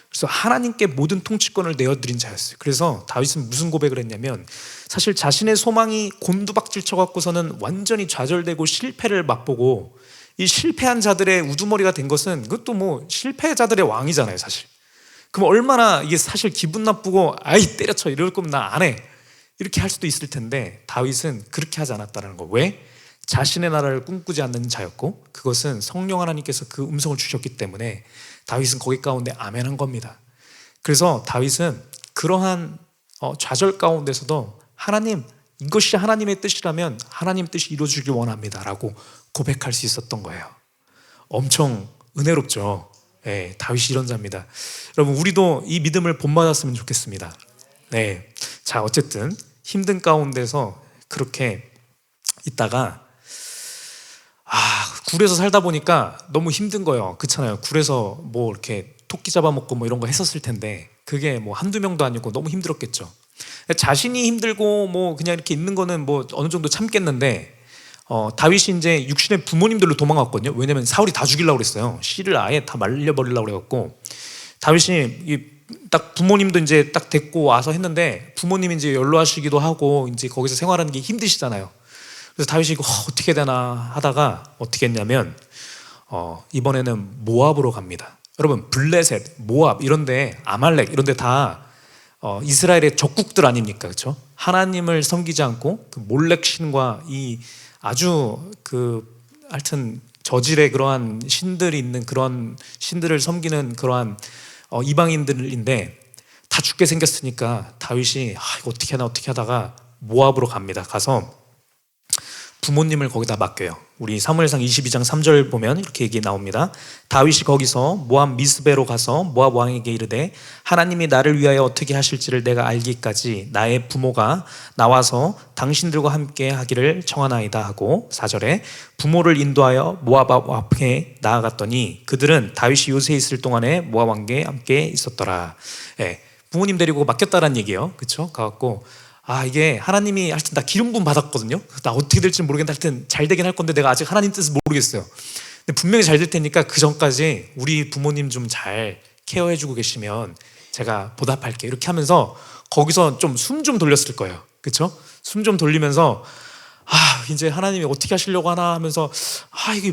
A: 그래서 하나님께 모든 통치권을 내어드린 자였어요. 그래서 다윗은 무슨 고백을 했냐면 사실 자신의 소망이 곤두박질 쳐갖고서는 완전히 좌절되고 실패를 맛보고 이 실패한 자들의 우두머리가 된 것은 그것도 뭐 실패자들의 왕이잖아요, 사실. 그럼 얼마나 이게 사실 기분 나쁘고 때려쳐 이럴 거면 나 안 해 이렇게 할 수도 있을 텐데 다윗은 그렇게 하지 않았다는 거. 왜? 자신의 나라를 꿈꾸지 않는 자였고 그것은 성령 하나님께서 그 음성을 주셨기 때문에 다윗은 거기 가운데 아멘한 겁니다. 그래서 다윗은 그러한 좌절 가운데서도 하나님, 이것이 하나님의 뜻이라면 하나님 뜻이 이루어지길 원합니다 라고 고백할 수 있었던 거예요. 엄청 은혜롭죠. 다윗이 이런 자입니다. 여러분, 우리도 이 믿음을 본받았으면 좋겠습니다. 자, 어쨌든 힘든 가운데서 그렇게 있다가 굴에서 살다 보니까 너무 힘든 거예요. 그렇잖아요. 굴에서 뭐 이렇게 토끼 잡아먹고 뭐 이런 거 했었을 텐데 그게 뭐 한두 명도 아니고 너무 힘들었겠죠. 자신이 힘들고 뭐 그냥 이렇게 있는 거는 뭐 어느 정도 참겠는데 다윗이 이제 육신의 부모님들로 도망갔거든요. 왜냐면 사울이 다 죽이려고 그랬어요. 씨를 아예 다 말려버리려고 그래갖고 다윗이 딱 부모님도 이제 딱 데리고 와서 했는데 부모님이 이제 연로하시기도 하고 이제 거기서 생활하는 게 힘드시잖아요. 그래서 다윗이 이거 어떻게 되나 하다가 어떻게 했냐면 이번에는 모압으로 갑니다. 여러분, 블레셋, 모압 이런데, 아말렉 이런데 다 이스라엘의 적국들 아닙니까? 그렇죠? 하나님을 섬기지 않고 그 몰렉 신과 이 아주 하여튼 저질의 그러한 신들이 있는 그런 신들을 섬기는 그러한 이방인들인데 다 죽게 생겼으니까 다윗이 이거 어떻게 하다가 모압으로 갑니다. 가서 부모님을 거기다 맡겨요. 우리 사무엘상 22장 3절 보면 이렇게 얘기 나옵니다. 다윗이 거기서 모압 미스베로 가서 모압 왕에게 이르되 하나님이 나를 위하여 어떻게 하실지를 내가 알기까지 나의 부모가 나와서 당신들과 함께 하기를 청하나이다 하고 4절에 부모를 인도하여 모압 앞에 나아갔더니 그들은 다윗이 요새 있을 동안에 모압 왕과 함께 있었더라. 부모님 데리고 맡겼다라는 얘기예요. 그렇죠? 가갖고 이게 하나님이 하여튼 나 기름 부음 받았거든요. 나 어떻게 될지 모르겠는데 하여튼 잘 되긴 할 건데 내가 아직 하나님 뜻을 모르겠어요. 근데 분명히 잘 될 테니까 그 전까지 우리 부모님 좀 잘 케어해주고 계시면 제가 보답할게. 이렇게 하면서 거기서 좀 숨 좀 돌렸을 거예요. 그렇죠? 숨 좀 돌리면서 이제 하나님이 어떻게 하시려고 하나 하면서 이게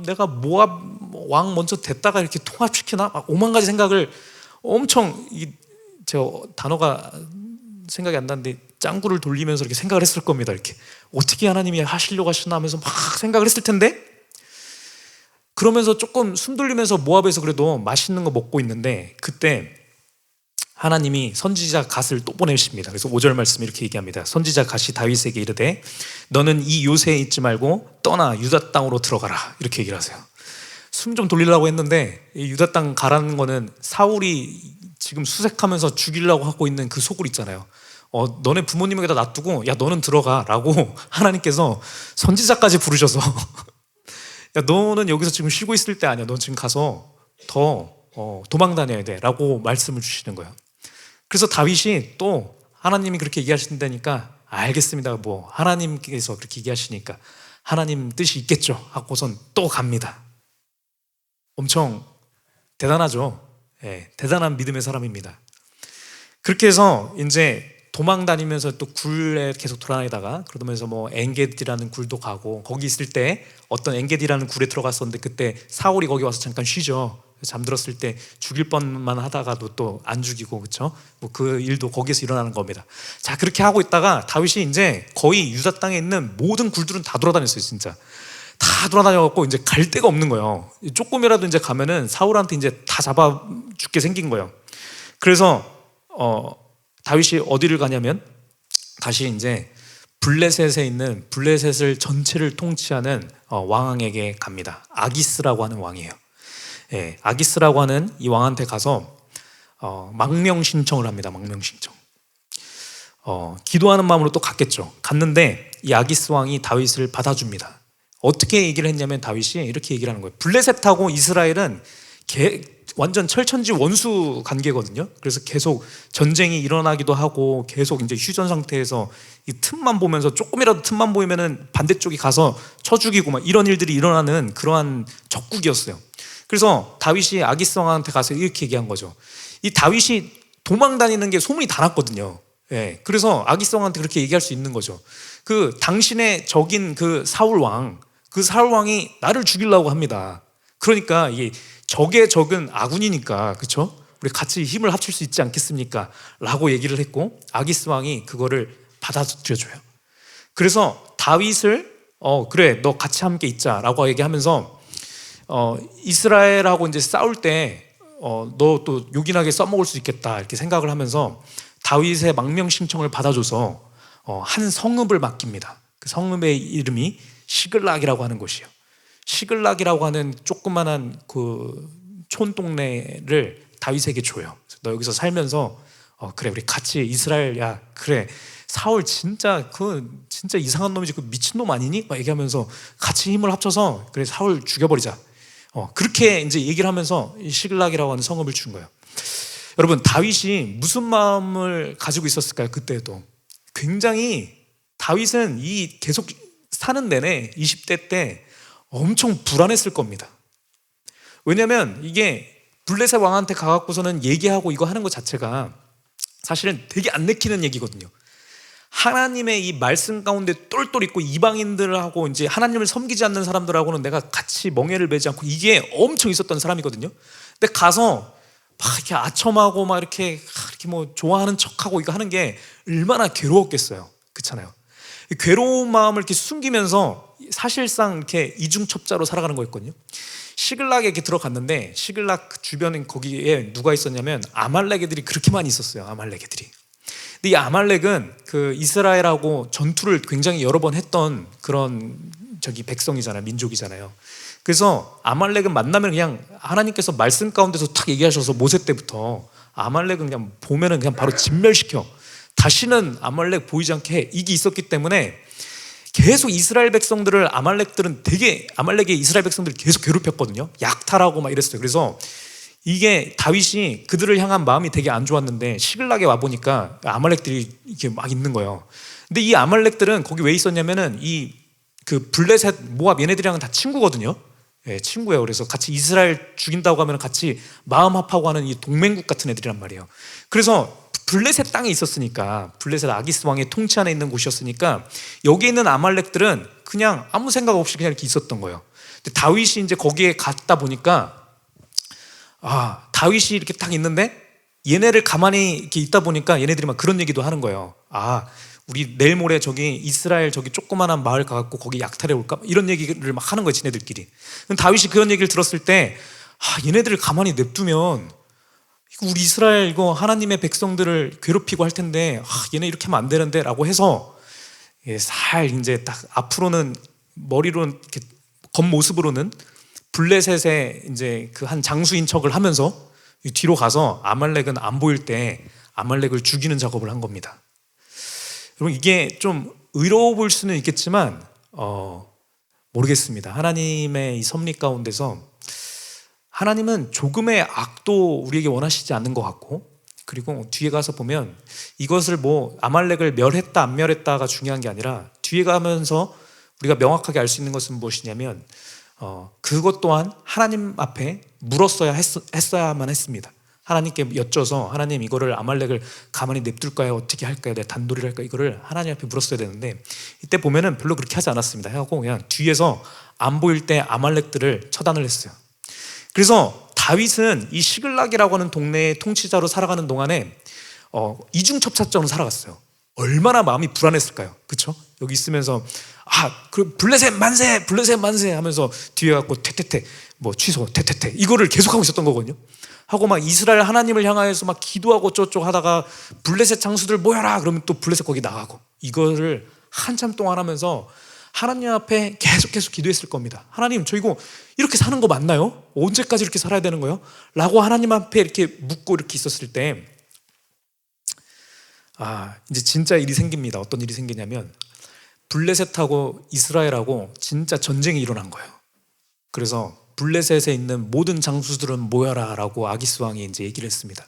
A: 내가 모압 왕 먼저 됐다가 이렇게 통합시키나? 오만 가지 생각을 엄청 저 단어가 생각이 안 나는데 짱구를 돌리면서 이렇게 생각을 했을 겁니다. 이렇게 어떻게 하나님이 하시려고 하시나 하면서 막 생각을 했을 텐데, 그러면서 조금 숨 돌리면서 모압에서 그래도 맛있는 거 먹고 있는데 그때 하나님이 선지자 갓을 또 보내십니다. 그래서 5절 말씀이 이렇게 얘기합니다. 선지자 갓이 다윗에게 이르되 너는 이 요새에 있지 말고 떠나 유다 땅으로 들어가라, 이렇게 얘기를 하세요. 숨 좀 돌리려고 했는데 이 유다 땅 가라는 거는 사울이 지금 수색하면서 죽이려고 하고 있는 그 소굴 있잖아요. 너네 부모님에게다 놔두고 야 너는 들어가 라고 하나님께서 선지자까지 부르셔서 야 너는 여기서 지금 쉬고 있을 때 아니야, 넌 지금 가서 더 도망 다녀야 돼 라고 말씀을 주시는 거예요. 그래서 다윗이 또 하나님이 그렇게 얘기하신다니까 알겠습니다, 뭐 하나님께서 그렇게 얘기하시니까 하나님 뜻이 있겠죠 하고선 또 갑니다. 엄청 대단하죠. 대단한 믿음의 사람입니다. 그렇게 해서 이제 도망 다니면서 또 굴에 계속 돌아다니다가 그러면서 뭐 엔게디라는 굴도 가고, 거기 있을 때 어떤 엔게디라는 굴에 들어갔었는데 그때 사울이 거기 와서 잠깐 쉬죠. 잠들었을 때 죽일 뻔만 하다가도 또 안 죽이고, 그렇죠? 뭐 그 일도 거기에서 일어나는 겁니다. 자, 그렇게 하고 있다가 다윗이 이제 거의 유다 땅에 있는 모든 굴들은 다 돌아다녔어요. 진짜 다 돌아다녀갖고 이제 갈 데가 없는 거예요. 조금이라도 이제 가면은 사울한테 이제 다 잡아 죽게 생긴 거예요. 그래서 다윗이 어디를 가냐면 다시 이제 블레셋에 있는 블레셋을 전체를 통치하는 왕에게 갑니다. 아기스라고 하는 왕이에요. 아기스라고 하는 이 왕한테 가서 망명 신청을 합니다. 망명 신청. 기도하는 마음으로 또 갔겠죠. 갔는데 이 아기스 왕이 다윗을 받아줍니다. 어떻게 얘기를 했냐면 다윗이 이렇게 얘기를 하는 거예요. 블레셋하고 이스라엘은 완전 철천지 원수 관계거든요. 그래서 계속 전쟁이 일어나기도 하고 계속 이제 휴전 상태에서 이 틈만 보면서 조금이라도 틈만 보이면은 반대쪽이 가서 쳐 죽이고 막 이런 일들이 일어나는 그러한 적국이었어요. 그래서 다윗이 아기스 왕한테 가서 이렇게 얘기한 거죠. 이 다윗이 도망 다니는 게 소문이 다 났거든요. 그래서 아기스 왕한테 그렇게 얘기할 수 있는 거죠. 그 당신의 적인 그 사울 왕이 나를 죽이려고 합니다. 그러니까 이게 적의 적은 아군이니까, 그렇죠? 우리 같이 힘을 합칠 수 있지 않겠습니까? 라고 얘기를 했고 아기스 왕이 그거를 받아들여줘요. 그래서 다윗을 그래 너 같이 함께 있자라고 얘기하면서 이스라엘하고 이제 싸울 때 너 또 요긴하게 써먹을 수 있겠다 이렇게 생각을 하면서 다윗의 망명 신청을 받아줘서 한 성읍을 맡깁니다. 그 성읍의 이름이 시글락이라고 하는 곳이에요. 시글락이라고 하는 조그만한 그 촌동네를 다윗에게 줘요. 너 여기서 살면서 그래 우리 같이 이스라엘, 야 그래 사울 진짜 진짜 이상한 놈이지, 그 미친놈 아니니? 막 얘기하면서 같이 힘을 합쳐서 그래 사울 죽여버리자. 그렇게 이제 얘기를 하면서 이 시글락이라고 하는 성읍을 준 거예요. 여러분 다윗이 무슨 마음을 가지고 있었을까요? 그때도 굉장히 다윗은 이 계속 사는 내내 20대 때 엄청 불안했을 겁니다. 왜냐하면 이게 블레셋 왕한테 가갖고서는 얘기하고 이거 하는 것 자체가 사실은 되게 안 내키는 얘기거든요. 하나님의 이 말씀 가운데 똘똘 있고 이방인들하고 이제 하나님을 섬기지 않는 사람들하고는 내가 같이 멍에를 매지 않고 이게 엄청 있었던 사람이거든요. 근데 가서 막 이렇게 아첨하고 막 이렇게 뭐 좋아하는 척하고 이거 하는 게 얼마나 괴로웠겠어요. 그렇잖아요. 괴로운 마음을 이렇게 숨기면서 사실상 이렇게 이중첩자로 살아가는 거였거든요. 시글락에 이렇게 들어갔는데 시글락 주변에 거기에 누가 있었냐면 아말렉 애들이 그렇게 많이 있었어요. 아말렉 애들이. 근데 이 아말렉은 그 이스라엘하고 전투를 굉장히 여러 번 했던 그런 백성이잖아요. 민족이잖아요. 그래서 아말렉은 만나면 그냥 하나님께서 말씀 가운데서 탁 얘기하셔서 모세 때부터 아말렉은 그냥 보면은 그냥 바로 진멸시켜. 다시는 아말렉 보이지 않게 해. 이게 있었기 때문에 계속 이스라엘 백성들을 아말렉의 이스라엘 백성들을 계속 괴롭혔거든요. 약탈하고 막 이랬어요. 그래서 이게 다윗이 그들을 향한 마음이 되게 안 좋았는데 시글락에 와 보니까 아말렉들이 이렇게 막 있는 거예요. 근데 이 아말렉들은 거기 왜 있었냐면은 이 그 블레셋, 모압 얘네들이랑은 다 친구거든요. 예, 친구예요. 그래서 같이 이스라엘 죽인다고 하면 같이 마음 합하고 하는 이 동맹국 같은 애들이란 말이에요. 그래서 블레셋 땅에 있었으니까, 블레셋 아기스 왕의 통치 안에 있는 곳이었으니까 여기 있는 아말렉들은 그냥 아무 생각 없이 그냥 이렇게 있었던 거예요. 근데 다윗이 이제 거기에 갔다 보니까 다윗이 이렇게 딱 있는데 얘네를 가만히 이렇게 있다 보니까 얘네들이 막 그런 얘기도 하는 거예요. 우리 내일 모레 저기 이스라엘 저기 조그만한 마을 가갖고 거기 약탈해 올까? 이런 얘기를 막 하는 거예요, 지네들끼리. 그럼 다윗이 그런 얘기를 들었을 때 얘네들을 가만히 냅두면 우리 이스라엘 이거 하나님의 백성들을 괴롭히고 할 텐데 얘네 이렇게 하면 안 되는데 라고 해서 이제 딱 앞으로는 머리로는 이렇게 겉모습으로는 블레셋의 이제 그 한 장수인 척을 하면서 뒤로 가서 아말렉은 안 보일 때 아말렉을 죽이는 작업을 한 겁니다. 여러분, 이게 좀 의로워 보일 수는 있겠지만 모르겠습니다. 하나님의 이 섭리 가운데서 하나님은 조금의 악도 우리에게 원하시지 않는 것 같고, 그리고 뒤에 가서 보면 이것을 뭐 아말렉을 멸했다 안 멸했다가 중요한 게 아니라 뒤에 가면서 우리가 명확하게 알 수 있는 것은 무엇이냐면 그것 또한 하나님 앞에 물었어야 했어야만 했습니다. 하나님께 여쭤서 하나님 이거를 아말렉을 가만히 냅둘까요? 어떻게 할까요? 내가 단도리를 할까요? 이거를 하나님 앞에 물었어야 되는데 이때 보면은 별로 그렇게 하지 않았습니다. 하고 그냥 뒤에서 안 보일 때 아말렉들을 처단을 했어요. 그래서 다윗은 이 시글락이라고 하는 동네의 통치자로 살아가는 동안에 이중첩사적으로 살아갔어요. 얼마나 마음이 불안했을까요? 그렇죠? 여기 있으면서 그 블레셋 만세, 블레셋 만세 하면서 뒤에 갖고 퇴퇴퇴 뭐 취소 퇴퇴퇴 이거를 계속하고 있었던 거거든요. 하고 막 이스라엘 하나님을 향하여서 막 기도하고 쪼쪼 하다가 블레셋 장수들 모여라 그러면 또 블레셋 거기 나가고, 이거를 한참 동안 하면서 하나님 앞에 계속 기도했을 겁니다. 하나님, 저 이거 이렇게 사는 거 맞나요? 언제까지 이렇게 살아야 되는 거예요? 라고 하나님 앞에 이렇게 묻고 이렇게 있었을 때 이제 진짜 일이 생깁니다. 어떤 일이 생기냐면 블레셋하고 이스라엘하고 진짜 전쟁이 일어난 거예요. 그래서 블레셋에 있는 모든 장수들은 모여라 라고 아기스 왕이 이제 얘기를 했습니다.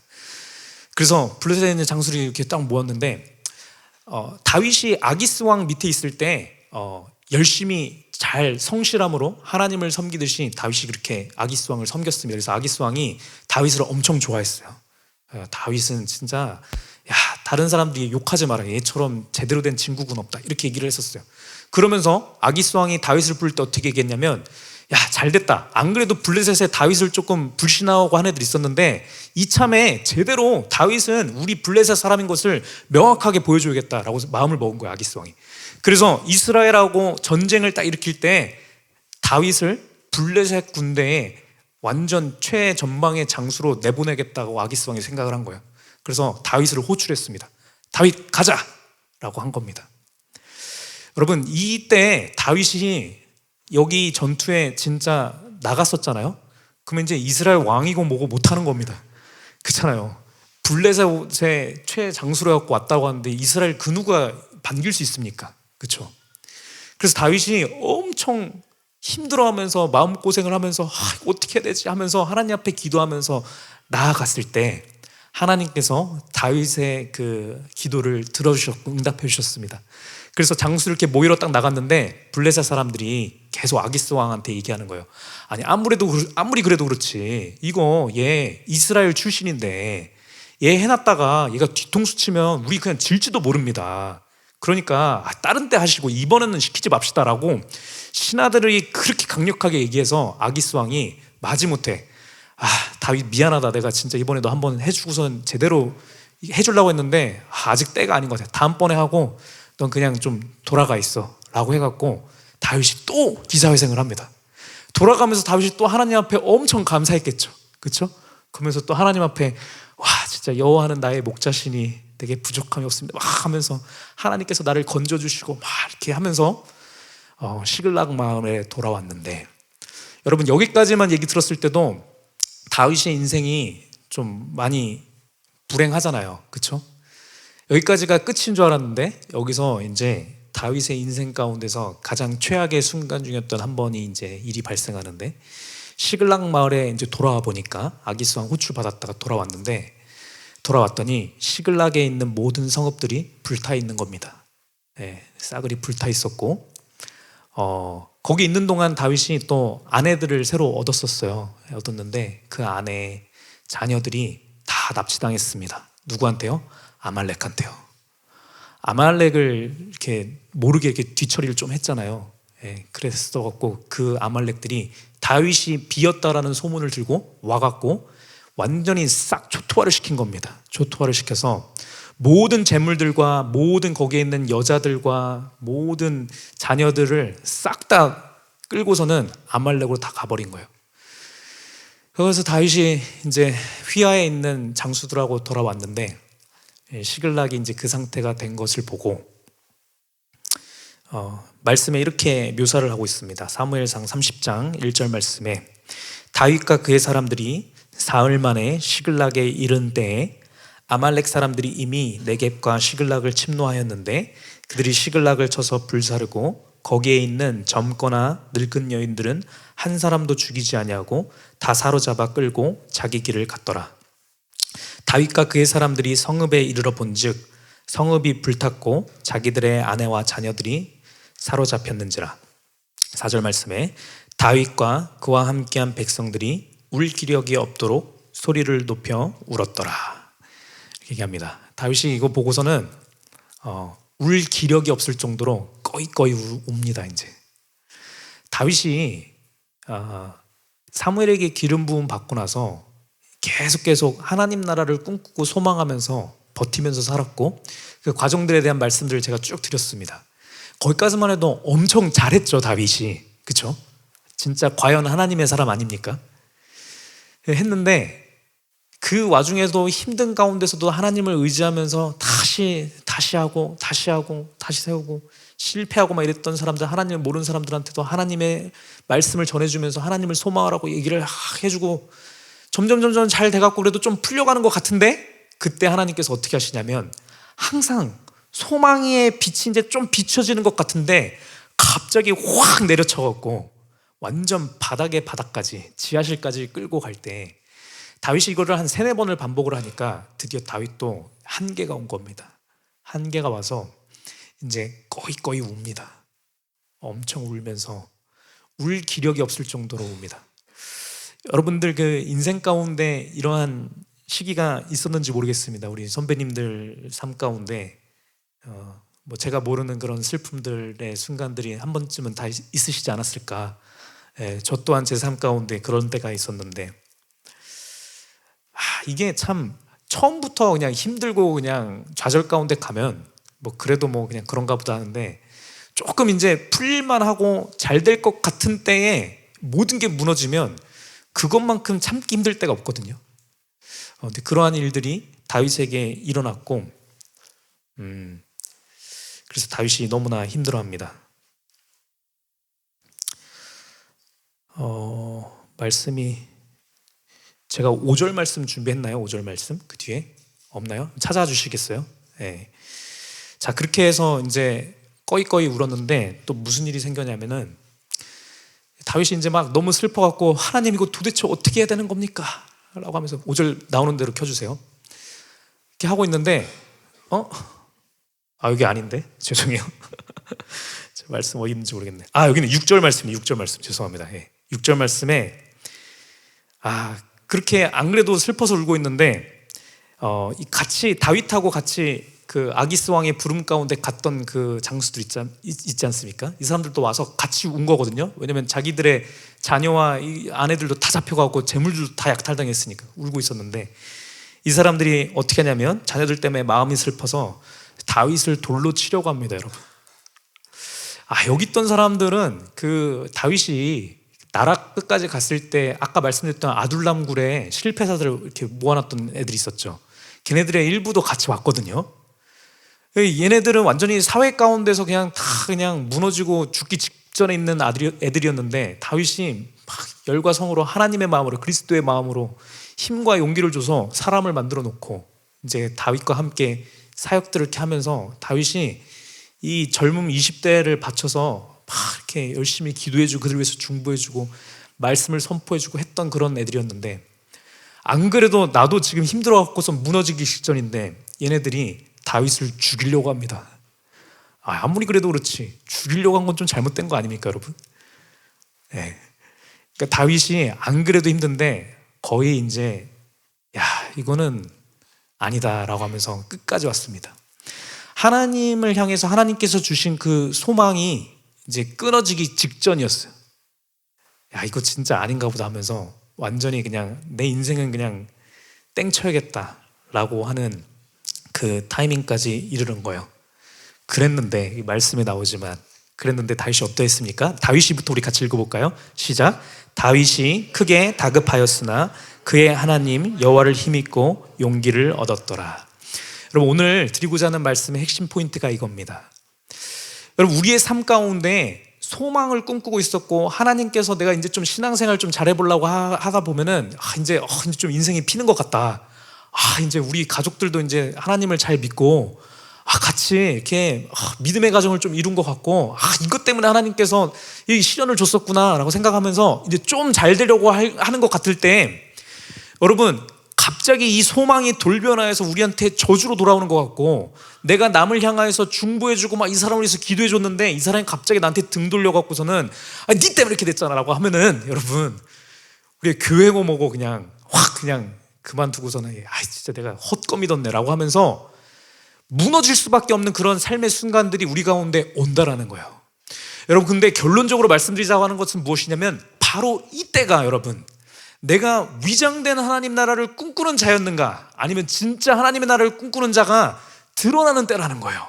A: 그래서 블레셋에 있는 장수들이 이렇게 딱 모였는데 다윗이 아기스 왕 밑에 있을 때 열심히 잘 성실함으로 하나님을 섬기듯이 다윗이 그렇게 아기스 왕을 섬겼습니다. 그래서 아기스 왕이 다윗을 엄청 좋아했어요. 다윗은 진짜 다른 사람들이 욕하지 마라, 얘처럼 제대로 된 친구군 없다, 이렇게 얘기를 했었어요. 그러면서 아기스 왕이 다윗을 부를 때 어떻게 얘기했냐면 잘됐다, 안 그래도 블레셋에 다윗을 조금 불신하고 한 애들이 있었는데 이참에 제대로 다윗은 우리 블레셋 사람인 것을 명확하게 보여줘야겠다라고 마음을 먹은 거예요, 아기스 왕이. 그래서 이스라엘하고 전쟁을 딱 일으킬 때 다윗을 블레셋 군대에 완전 최전방의 장수로 내보내겠다고 아기스 왕이 생각을 한 거예요. 그래서 다윗을 호출했습니다. 다윗 가자! 라고 한 겁니다. 여러분, 이때 다윗이 여기 전투에 진짜 나갔었잖아요. 그러면 이제 이스라엘 왕이고 뭐고 못하는 겁니다. 그렇잖아요. 블레셋의 최장수로 갖고 왔다고 하는데 이스라엘 그 누가 반길 수 있습니까? 그렇죠? 그래서 다윗이 엄청 힘들어하면서 마음고생을 하면서 어떻게 해야 되지 하면서 하나님 앞에 기도하면서 나아갔을 때 하나님께서 다윗의 그 기도를 들어주셨고 응답해 주셨습니다. 그래서 장수를 이렇게 모이러 딱 나갔는데 블레셋 사람들이 계속 아기스 왕한테 얘기하는 거예요. 아무리 그래도 그렇지, 이거 얘 이스라엘 출신인데 얘 해놨다가 얘가 뒤통수 치면 우리 그냥 질지도 모릅니다. 그러니까 다른 때 하시고 이번에는 시키지 맙시다라고 신하들이 그렇게 강력하게 얘기해서 아기스 왕이 마지못해 다윗 미안하다, 내가 진짜 이번에도 한번 해주고선 제대로 해주려고 했는데 아직 때가 아닌 것 같아, 다음번에 하고 넌 그냥 좀 돌아가 있어 라고 해갖고 다윗이 또 기사회생을 합니다. 돌아가면서 다윗이 또 하나님 앞에 엄청 감사했겠죠. 그렇죠? 그러면서 또 하나님 앞에 진짜 여호와는 나의 목자시니 되게 부족함이 없습니다 막 하면서 하나님께서 나를 건져주시고 막 이렇게 하면서 시글락 마을에 돌아왔는데, 여러분, 여기까지만 얘기 들었을 때도 다윗의 인생이 좀 많이 불행하잖아요. 그렇죠? 여기까지가 끝인 줄 알았는데 여기서 이제 다윗의 인생 가운데서 가장 최악의 순간 중이었던 한 번이 이제 일이 발생하는데 시글락 마을에 이제 돌아와 보니까 아기스 왕 호출 받았다가 돌아왔더니 시글락에 있는 모든 성읍들이 불타 있는 겁니다. 싸그리 불타 있었고 거기 있는 동안 다윗이 또 아내들을 새로 얻었는데 그 아내 자녀들이 다 납치당했습니다. 누구한테요? 아말렉한테요. 아말렉을 이렇게 모르게 이렇게 뒤처리를 좀 했잖아요. 그래서 갖고 그 아말렉들이 다윗이 비었다라는 소문을 들고 와갖고 완전히 싹 초토화를 시킨 겁니다. 초토화를 시켜서 모든 재물들과 모든 거기에 있는 여자들과 모든 자녀들을 싹 다 끌고서는 아말렉으로 다 가버린 거예요. 그래서 다윗이 이제 휘하에 있는 장수들하고 돌아왔는데 시글락이 이제 그 상태가 된 것을 보고 말씀에 이렇게 묘사를 하고 있습니다. 사무엘상 30장 1절 말씀에 다윗과 그의 사람들이 사흘 만에 시글락에 이른 때에 아말렉 사람들이 이미 네겝과 시글락을 침노하였는데 그들이 시글락을 쳐서 불사르고 거기에 있는 젊거나 늙은 여인들은 한 사람도 죽이지 아니하고 다 사로잡아 끌고 자기 길을 갔더라. 다윗과 그의 사람들이 성읍에 이르러 본즉 성읍이 불탔고 자기들의 아내와 자녀들이 사로잡혔는지라. 4절 말씀에 다윗과 그와 함께한 백성들이 울 기력이 없도록 소리를 높여 울었더라. 이렇게 얘기합니다. 다윗이 이거 보고서는 울 기력이 없을 정도로 꺼이꺼이 웁니다. 이제 다윗이 사무엘에게 기름 부음 받고 나서 계속 하나님 나라를 꿈꾸고 소망하면서 버티면서 살았고 그 과정들에 대한 말씀들을 제가 쭉 드렸습니다. 거기까지만 해도 엄청 잘했죠, 다윗이. 그렇죠? 진짜 과연 하나님의 사람 아닙니까? 했는데 그 와중에도 힘든 가운데서도 하나님을 의지하면서 다시 하고 다시 세우고 실패하고 막 이랬던 사람들, 하나님을 모르는 사람들한테도 하나님의 말씀을 전해주면서 하나님을 소망하라고 얘기를 해주고 점점 잘 돼갖고 그래도 좀 풀려가는 것 같은데 그때 하나님께서 어떻게 하시냐면 항상 소망의 빛이 이제 좀 비춰지는 것 같은데 갑자기 확 내려쳐갖고 완전 바닥의 바닥까지 지하실까지 끌고 갈 때 다윗이 이거를 한 3-4번을 반복을 하니까 드디어 다윗도 한계가 온 겁니다. 한계가 와서 이제 꺼이꺼이 웁니다. 엄청 울면서 울 기력이 없을 정도로 웁니다. 여러분들 그 인생 가운데 이러한 시기가 있었는지 모르겠습니다. 우리 선배님들 삶 가운데 뭐 제가 모르는 그런 슬픔들의 순간들이 한 번쯤은 다 있으시지 않았을까. 저 또한 제 삶 가운데 그런 때가 있었는데 이게 참 처음부터 그냥 힘들고 그냥 좌절 가운데 가면 뭐 그래도 뭐 그냥 그런가 보다 하는데 조금 이제 풀릴만 하고 잘 될 것 같은 때에 모든 게 무너지면 그것만큼 참기 힘들 때가 없거든요. 근데 그러한 일들이 다윗에게 일어났고 그래서 다윗이 너무나 힘들어합니다. 말씀이 제가 5절 말씀 준비했나요? 5절 말씀 그 뒤에 없나요? 찾아주시겠어요? 네. 자, 그렇게 해서 이제 꺼이꺼이 울었는데 또 무슨 일이 생겼냐면은 다윗이 이제 막 너무 슬퍼갖고 하나님 이거 도대체 어떻게 해야 되는 겁니까? 라고 하면서 5절 나오는 대로 켜주세요. 이렇게 하고 있는데 여기 아닌데? 죄송해요. 제 말씀 어디 있는지 모르겠네. 여기는 6절 말씀이에요. 6절 말씀 죄송합니다. 6절 말씀에 그렇게 안 그래도 슬퍼서 울고 있는데 같이 다윗하고 같이 그 아기스 왕의 부름 가운데 갔던 그 장수들 있지 않습니까? 이 사람들도 와서 같이 운 거거든요. 왜냐면 자기들의 자녀와 이 아내들도 다 잡혀가고 재물들도 다 약탈당했으니까 울고 있었는데 이 사람들이 어떻게 하냐면 자녀들 때문에 마음이 슬퍼서 다윗을 돌로 치려고 합니다, 여러분. 여기 있던 사람들은 그 다윗이 나라 끝까지 갔을 때 아까 말씀드렸던 아둘람 굴에 실패사들을 이렇게 모아놨던 애들이 있었죠. 걔네들의 일부도 같이 왔거든요. 얘네들은 완전히 사회 가운데서 그냥 다 그냥 무너지고 죽기 직전에 있는 애들이었는데 다윗이 막 열과 성으로 하나님의 마음으로 그리스도의 마음으로 힘과 용기를 줘서 사람을 만들어 놓고 이제 다윗과 함께 사역들을 이렇게 하면서 다윗이 이 젊은 20대를 바쳐서 막 이렇게 열심히 기도해주고 그들 위해서 중보해주고 말씀을 선포해주고 했던 그런 애들이었는데, 안 그래도 나도 지금 힘들어갖고서 무너지기 직전인데 얘네들이 다윗을 죽이려고 합니다. 아무리 그래도 그렇지 죽이려고 한 건 좀 잘못된 거 아닙니까, 여러분? 네. 그러니까 다윗이 안 그래도 힘든데 거의 이제 이거는 아니다라고 하면서 끝까지 왔습니다. 하나님을 향해서 하나님께서 주신 그 소망이 이제 끊어지기 직전이었어요. 이거 진짜 아닌가 보다 하면서 완전히 그냥 내 인생은 그냥 땡쳐야겠다라고 하는 그 타이밍까지 이르는 거예요. 그랬는데, 이 말씀에 나오지만 그랬는데 다윗이 어떠했습니까? 다윗이부터 우리 같이 읽어볼까요? 시작. 다윗이 크게 다급하였으나 그의 하나님 여호와를 힘입고 용기를 얻었더라. 여러분, 오늘 드리고자 하는 말씀의 핵심 포인트가 이겁니다. 여러분, 우리의 삶 가운데 소망을 꿈꾸고 있었고 하나님께서 내가 이제 좀 신앙생활 좀 잘해보려고 하다 보면은 이제 좀 인생이 피는 것 같다. 이제 우리 가족들도 이제 하나님을 잘 믿고 같이 이렇게 믿음의 가정을 좀 이룬 것 같고 이것 때문에 하나님께서 이 시련을 줬었구나라고 생각하면서 이제 좀 잘 되려고 하는 것 같을 때, 여러분, 갑자기 이 소망이 돌변하여서 우리한테 저주로 돌아오는 것 같고, 내가 남을 향하여서 중보해주고 막 이 사람을 위해서 기도해줬는데 이 사람이 갑자기 나한테 등 돌려갖고서는 니 때문에 이렇게 됐잖아 라고 하면은, 여러분, 우리 교회고 뭐고 그냥 확 그냥 그만두고서는 진짜 내가 헛거 믿었네 라고 하면서 무너질 수밖에 없는 그런 삶의 순간들이 우리 가운데 온다라는 거예요. 여러분, 근데 결론적으로 말씀드리자고 하는 것은 무엇이냐면 바로 이때가, 여러분, 내가 위장된 하나님 나라를 꿈꾸는 자였는가 아니면 진짜 하나님의 나라를 꿈꾸는 자가 드러나는 때라는 거예요.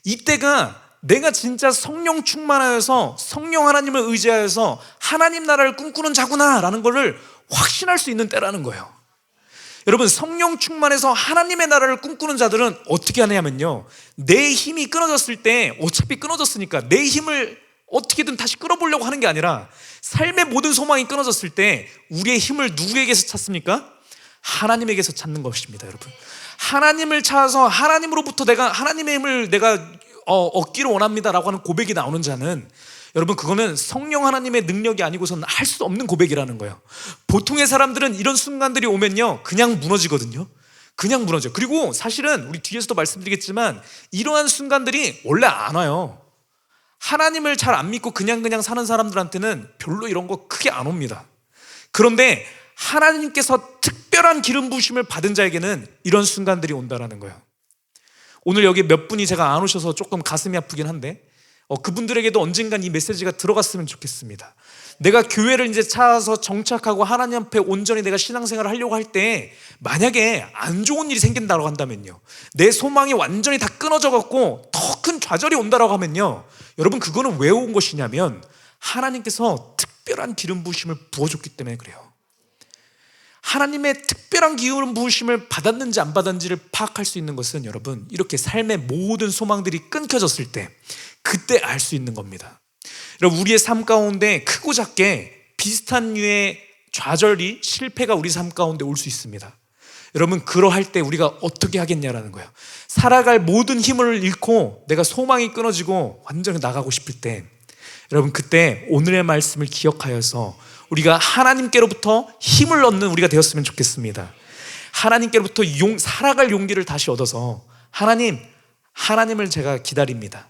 A: 이때가 내가 진짜 성령 충만하여서 성령 하나님을 의지하여서 하나님 나라를 꿈꾸는 자구나 라는 것을 확신할 수 있는 때라는 거예요. 여러분, 성령 충만해서 하나님의 나라를 꿈꾸는 자들은 어떻게 하냐면요, 내 힘이 끊어졌을 때, 어차피 끊어졌으니까 내 힘을 어떻게든 다시 끌어보려고 하는 게 아니라 삶의 모든 소망이 끊어졌을 때 우리의 힘을 누구에게서 찾습니까? 하나님에게서 찾는 것입니다. 여러분, 하나님을 찾아서 하나님으로부터 내가 하나님의 힘을 내가 얻기를 원합니다 라고 하는 고백이 나오는 자는, 여러분, 그거는 성령 하나님의 능력이 아니고서는 할 수 없는 고백이라는 거예요. 보통의 사람들은 이런 순간들이 오면요 그냥 무너지거든요. 그냥 무너져. 그리고 사실은 우리 뒤에서도 말씀드리겠지만 이러한 순간들이 원래 안 와요. 하나님을 잘 안 믿고 그냥 사는 사람들한테는 별로 이런 거 크게 안 옵니다. 그런데 하나님께서 특별한 기름 부으심을 받은 자에게는 이런 순간들이 온다라는 거예요. 오늘 여기 몇 분이 제가 안 오셔서 조금 가슴이 아프긴 한데 그분들에게도 언젠간 이 메시지가 들어갔으면 좋겠습니다. 내가 교회를 이제 찾아서 정착하고 하나님 앞에 온전히 내가 신앙생활을 하려고 할 때 만약에 안 좋은 일이 생긴다고 한다면요, 내 소망이 완전히 다 끊어져 갖고 더 큰 좌절이 온다라고 하면요, 여러분, 그거는 왜 온 것이냐면 하나님께서 특별한 기름 부으심을 부어줬기 때문에 그래요. 하나님의 특별한 기름 부으심을 받았는지 안 받았는지를 파악할 수 있는 것은, 여러분, 이렇게 삶의 모든 소망들이 끊겨졌을 때 그때 알 수 있는 겁니다. 여러분, 우리의 삶 가운데 크고 작게 비슷한 류의 좌절이, 실패가 우리 삶 가운데 올 수 있습니다. 여러분, 그러할 때 우리가 어떻게 하겠냐라는 거예요. 살아갈 모든 힘을 잃고 내가 소망이 끊어지고 완전히 나가고 싶을 때, 여러분, 그때 오늘의 말씀을 기억하여서 우리가 하나님께로부터 힘을 얻는 우리가 되었으면 좋겠습니다. 하나님께로부터 살아갈 용기를 다시 얻어서, 하나님을 제가 기다립니다.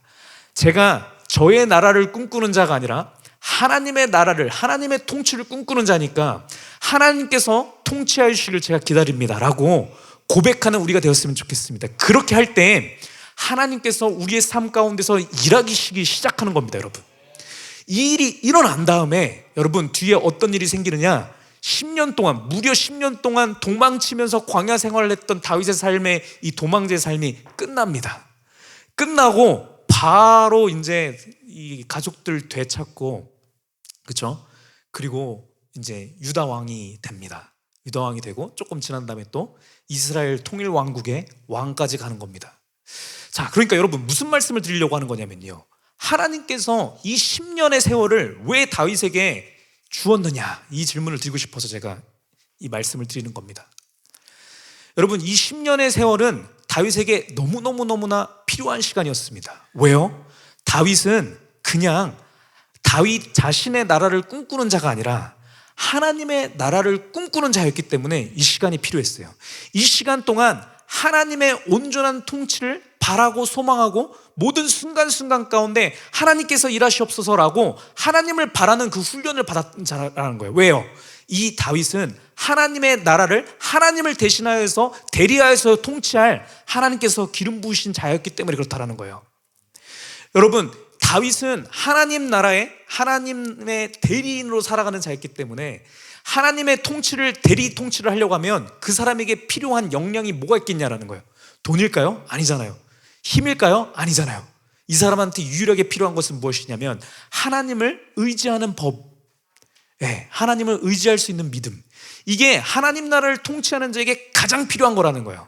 A: 제가 저의 나라를 꿈꾸는 자가 아니라 하나님의 나라를, 하나님의 통치를 꿈꾸는 자니까 하나님께서 통치하시기를 제가 기다립니다 라고 고백하는 우리가 되었으면 좋겠습니다. 그렇게 할 때 하나님께서 우리의 삶 가운데서 일하시기 시작하는 겁니다. 여러분, 이 일이 일어난 다음에 여러분, 뒤에 어떤 일이 생기느냐, 10년 동안, 무려 10년 동안 도망치면서 광야 생활을 했던 다윗의 삶의 이 도망자의 삶이 끝납니다. 끝나고 바로 이제 이 가족들 되찾고, 그렇죠? 그리고 이제 유다 왕이 됩니다. 유다 왕이 되고 조금 지난 다음에 또 이스라엘 통일 왕국의 왕까지 가는 겁니다. 자, 그러니까 여러분, 무슨 말씀을 드리려고 하는 거냐면요, 하나님께서 이 10년의 세월을 왜 다윗에게 주었느냐, 이 질문을 드리고 싶어서 제가 이 말씀을 드리는 겁니다. 여러분, 이 10년의 세월은 다윗에게 너무나 필요한 시간이었습니다. 왜요? 다윗은 그냥 다윗 자신의 나라를 꿈꾸는 자가 아니라 하나님의 나라를 꿈꾸는 자였기 때문에 이 시간이 필요했어요. 이 시간 동안 하나님의 온전한 통치를 바라고 소망하고 모든 순간순간 가운데 하나님께서 일하시옵소서라고 하나님을 바라는 그 훈련을 받았던 자라는 거예요. 왜요? 이 다윗은 하나님의 나라를 하나님을 대신하여서 대리하여서 통치할 하나님께서 기름 부으신 자였기 때문에 그렇다는 거예요. 여러분, 다윗은 하나님 나라의 하나님의 대리인으로 살아가는 자였기 때문에 하나님의 통치를 대리 통치를 하려고 하면 그 사람에게 필요한 역량이 뭐가 있겠냐라는 거예요. 돈일까요? 아니잖아요. 힘일까요? 아니잖아요. 이 사람한테 유일하게 필요한 것은 무엇이냐면 하나님을 의지하는 법, 하나님을 의지할 수 있는 믿음. 이게 하나님 나라를 통치하는 자에게 가장 필요한 거라는 거예요.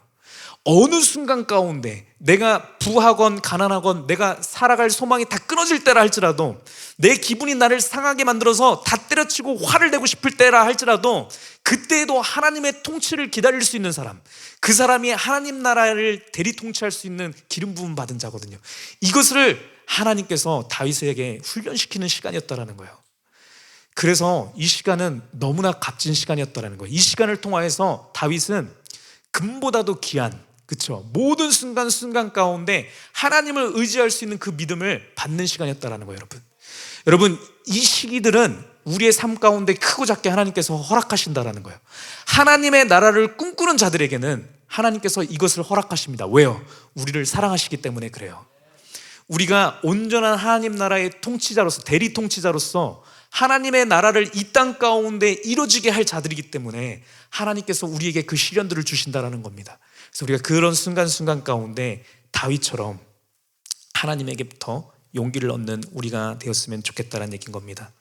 A: 어느 순간 가운데 내가 부하건 가난하건 내가 살아갈 소망이 다 끊어질 때라 할지라도, 내 기분이 나를 상하게 만들어서 다 때려치고 화를 내고 싶을 때라 할지라도 그때에도 하나님의 통치를 기다릴 수 있는 사람, 그 사람이 하나님 나라를 대리 통치할 수 있는 기름 부음 받은 자거든요. 이것을 하나님께서 다윗에게 훈련시키는 시간이었다라는 거예요. 그래서 이 시간은 너무나 값진 시간이었다라는 거예요. 이 시간을 통하여서 다윗은 금보다도 귀한, 그렇죠, 모든 순간순간 가운데 하나님을 의지할 수 있는 그 믿음을 받는 시간이었다라는 거예요. 여러분, 이 시기들은 우리의 삶 가운데 크고 작게 하나님께서 허락하신다라는 거예요. 하나님의 나라를 꿈꾸는 자들에게는 하나님께서 이것을 허락하십니다. 왜요? 우리를 사랑하시기 때문에 그래요. 우리가 온전한 하나님 나라의 통치자로서, 대리 통치자로서 하나님의 나라를 이 땅 가운데 이루어지게 할 자들이기 때문에 하나님께서 우리에게 그 시련들을 주신다라는 겁니다. 그래서 우리가 그런 순간순간 가운데 다윗처럼 하나님에게부터 용기를 얻는 우리가 되었으면 좋겠다는 얘기인 겁니다.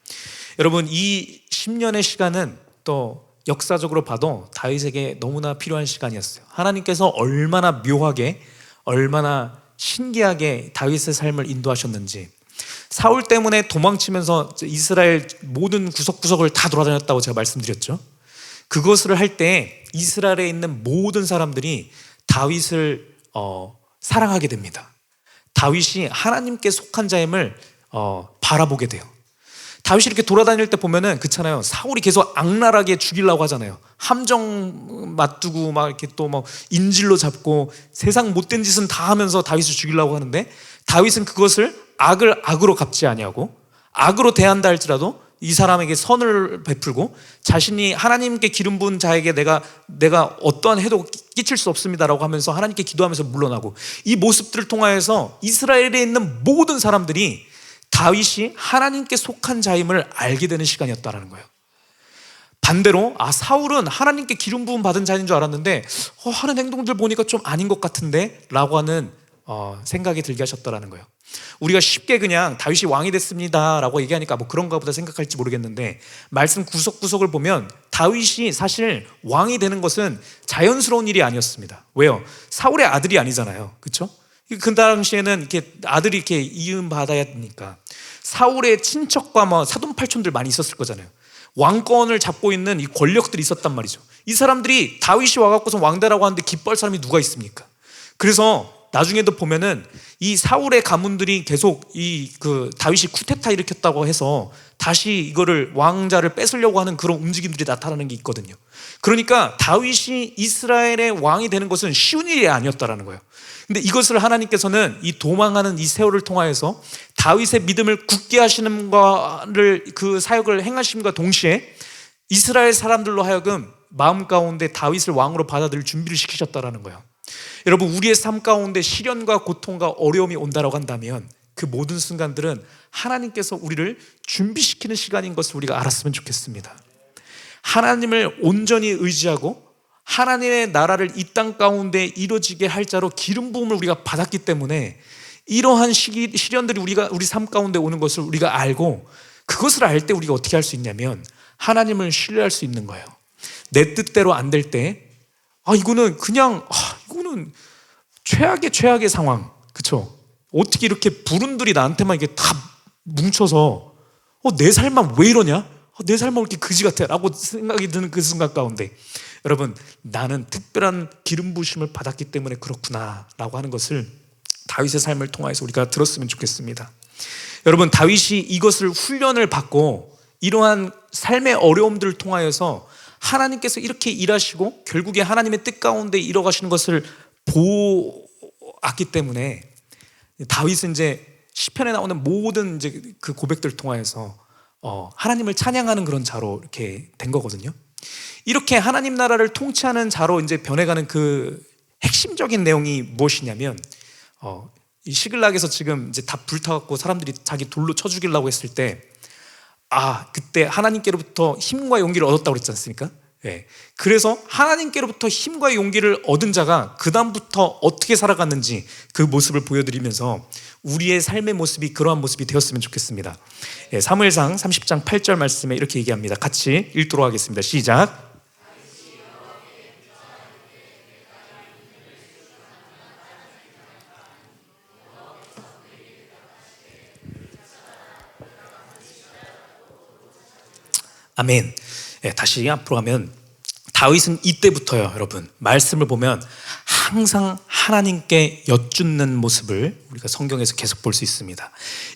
A: 여러분, 이 10년의 시간은 또 역사적으로 봐도 다윗에게 너무나 필요한 시간이었어요. 하나님께서 얼마나 묘하게, 얼마나 신기하게 다윗의 삶을 인도하셨는지. 사울 때문에 도망치면서 이스라엘 모든 구석구석을 다 돌아다녔다고 제가 말씀드렸죠. 그것을 할 때 이스라엘에 있는 모든 사람들이 다윗을 사랑하게 됩니다. 다윗이 하나님께 속한 자임을 바라보게 돼요. 다윗이 이렇게 돌아다닐 때 보면은 그렇잖아요. 사울이 계속 악랄하게 죽이려고 하잖아요. 함정 맞두고 막 이렇게 또 막 인질로 잡고 세상 못된 짓은 다 하면서 다윗을 죽이려고 하는데, 다윗은 그것을 악을 악으로 갚지 아니하고 악으로 대한다 할지라도 이 사람에게 선을 베풀고 자신이 하나님께 기름 부은 자에게 내가 어떠한 해도 끼칠 수 없습니다라고 하면서 하나님께 기도하면서 물러나고, 이 모습들을 통하여서 이스라엘에 있는 모든 사람들이 다윗이 하나님께 속한 자임을 알게 되는 시간이었다라는 거예요. 반대로 사울은 하나님께 기름 부음 받은 자인 줄 알았는데 하는 행동들 보니까 좀 아닌 것 같은데 라고 하는 생각이 들게 하셨다라는 거예요. 우리가 쉽게 그냥 다윗이 왕이 됐습니다 라고 얘기하니까 뭐 그런가 보다 생각할지 모르겠는데, 말씀 구석구석을 보면 다윗이 사실 왕이 되는 것은 자연스러운 일이 아니었습니다. 왜요? 사울의 아들이 아니잖아요. 그렇죠? 그 당시에는 이렇게 아들이 이렇게 이음 받아야 되니까 사울의 친척과 뭐 사돈팔촌들 많이 있었을 거잖아요. 왕권을 잡고 있는 이 권력들이 있었단 말이죠. 이 사람들이 다윗이 와갖고서 왕되라고 하는데 기뻐할 사람이 누가 있습니까? 그래서 나중에도 보면은 이 사울의 가문들이 계속 다윗이 쿠데타 일으켰다고 해서 다시 이거를 왕자를 뺏으려고 하는 그런 움직임들이 나타나는 게 있거든요. 그러니까 다윗이 이스라엘의 왕이 되는 것은 쉬운 일이 아니었다라는 거예요. 근데 이것을 하나님께서는 이 도망하는 이 세월을 통하여서 다윗의 믿음을 굳게 하시는 거를, 그 사역을 행하심과 동시에 이스라엘 사람들로 하여금 마음 가운데 다윗을 왕으로 받아들일 준비를 시키셨다라는 거예요. 여러분, 우리의 삶 가운데 시련과 고통과 어려움이 온다라고 한다면 그 모든 순간들은 하나님께서 우리를 준비시키는 시간인 것을 우리가 알았으면 좋겠습니다. 하나님을 온전히 의지하고 하나님의 나라를 이 땅 가운데 이루어지게 할 자로 기름 부음을 우리가 받았기 때문에 이러한 시련들이 우리 삶 가운데 오는 것을 우리가 알고, 그것을 알 때 우리가 어떻게 할 수 있냐면 하나님을 신뢰할 수 있는 거예요. 내 뜻대로 안 될 때 이거는 최악의 상황, 그렇죠? 어떻게 이렇게 불운들이 나한테만 이게 다 뭉쳐서 내 삶만 왜 이러냐? 내 삶은 왜 이렇게 그지 같아? 라고 생각이 드는 그 순간 가운데, 여러분, 나는 특별한 기름 부으심을 받았기 때문에 그렇구나 라고 하는 것을 다윗의 삶을 통해서 우리가 들었으면 좋겠습니다. 여러분, 다윗이 이것을 훈련을 받고 이러한 삶의 어려움들을 통하여서 하나님께서 이렇게 일하시고 결국에 하나님의 뜻 가운데 이뤄가시는 것을 보았기 때문에 다윗은 이제 시편에 나오는 모든 이제 그 고백들을 통하여서 하나님을 찬양하는 그런 자로 이렇게 된 거거든요. 이렇게 하나님 나라를 통치하는 자로 이제 변해가는 그 핵심적인 내용이 무엇이냐면, 이 시글락에서 지금 이제 다 불타갖고 사람들이 자기 돌로 쳐 죽이려고 했을 때, 그때 하나님께로부터 힘과 용기를 얻었다고 그랬지 않습니까? 예. 그래서 하나님께로부터 힘과 용기를 얻은 자가 그 다음부터 어떻게 살아갔는지 그 모습을 보여드리면서 우리의 삶의 모습이 그러한 모습이 되었으면 좋겠습니다. 예, 사무엘상 30장 8절 말씀에 이렇게 얘기합니다. 같이 읽도록 하겠습니다. 시작. 아멘. 예, 다시 앞으로 가면 다윗은 이때부터요, 여러분, 말씀을 보면 항상 하나님께 여쭙는 모습을 우리가 성경에서 계속 볼 수 있습니다.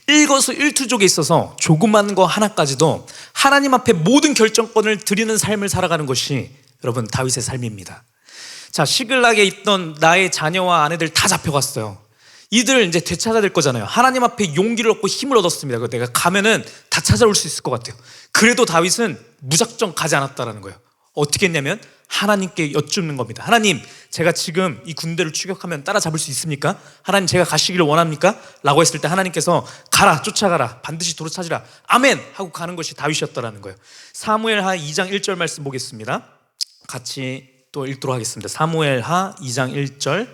A: 일거수일투족에 있어서 조그만 거 하나까지도 하나님 앞에 모든 결정권을 드리는 삶을 살아가는 것이 여러분 다윗의 삶입니다. 자, 시글락에 있던 나의 자녀와 아내들 다 잡혀갔어요. 이들 이제 되찾아야 될 거잖아요. 하나님 앞에 용기를 얻고 힘을 얻었습니다. 내가 가면은 다 찾아올 수 있을 것 같아요. 그래도 다윗은 무작정 가지 않았다라는 거예요. 어떻게 했냐면 하나님께 여쭙는 겁니다. 하나님, 제가 지금 이 군대를 추격하면 따라잡을 수 있습니까? 하나님, 제가 가시기를 원합니까? 라고 했을 때 하나님께서 가라, 쫓아가라, 반드시 도로 찾으라, 아멘! 하고 가는 것이 다윗이었다라는 거예요. 사무엘하 2장 1절 말씀 보겠습니다. 같이 또 읽도록 하겠습니다. 사무엘하 2장 1절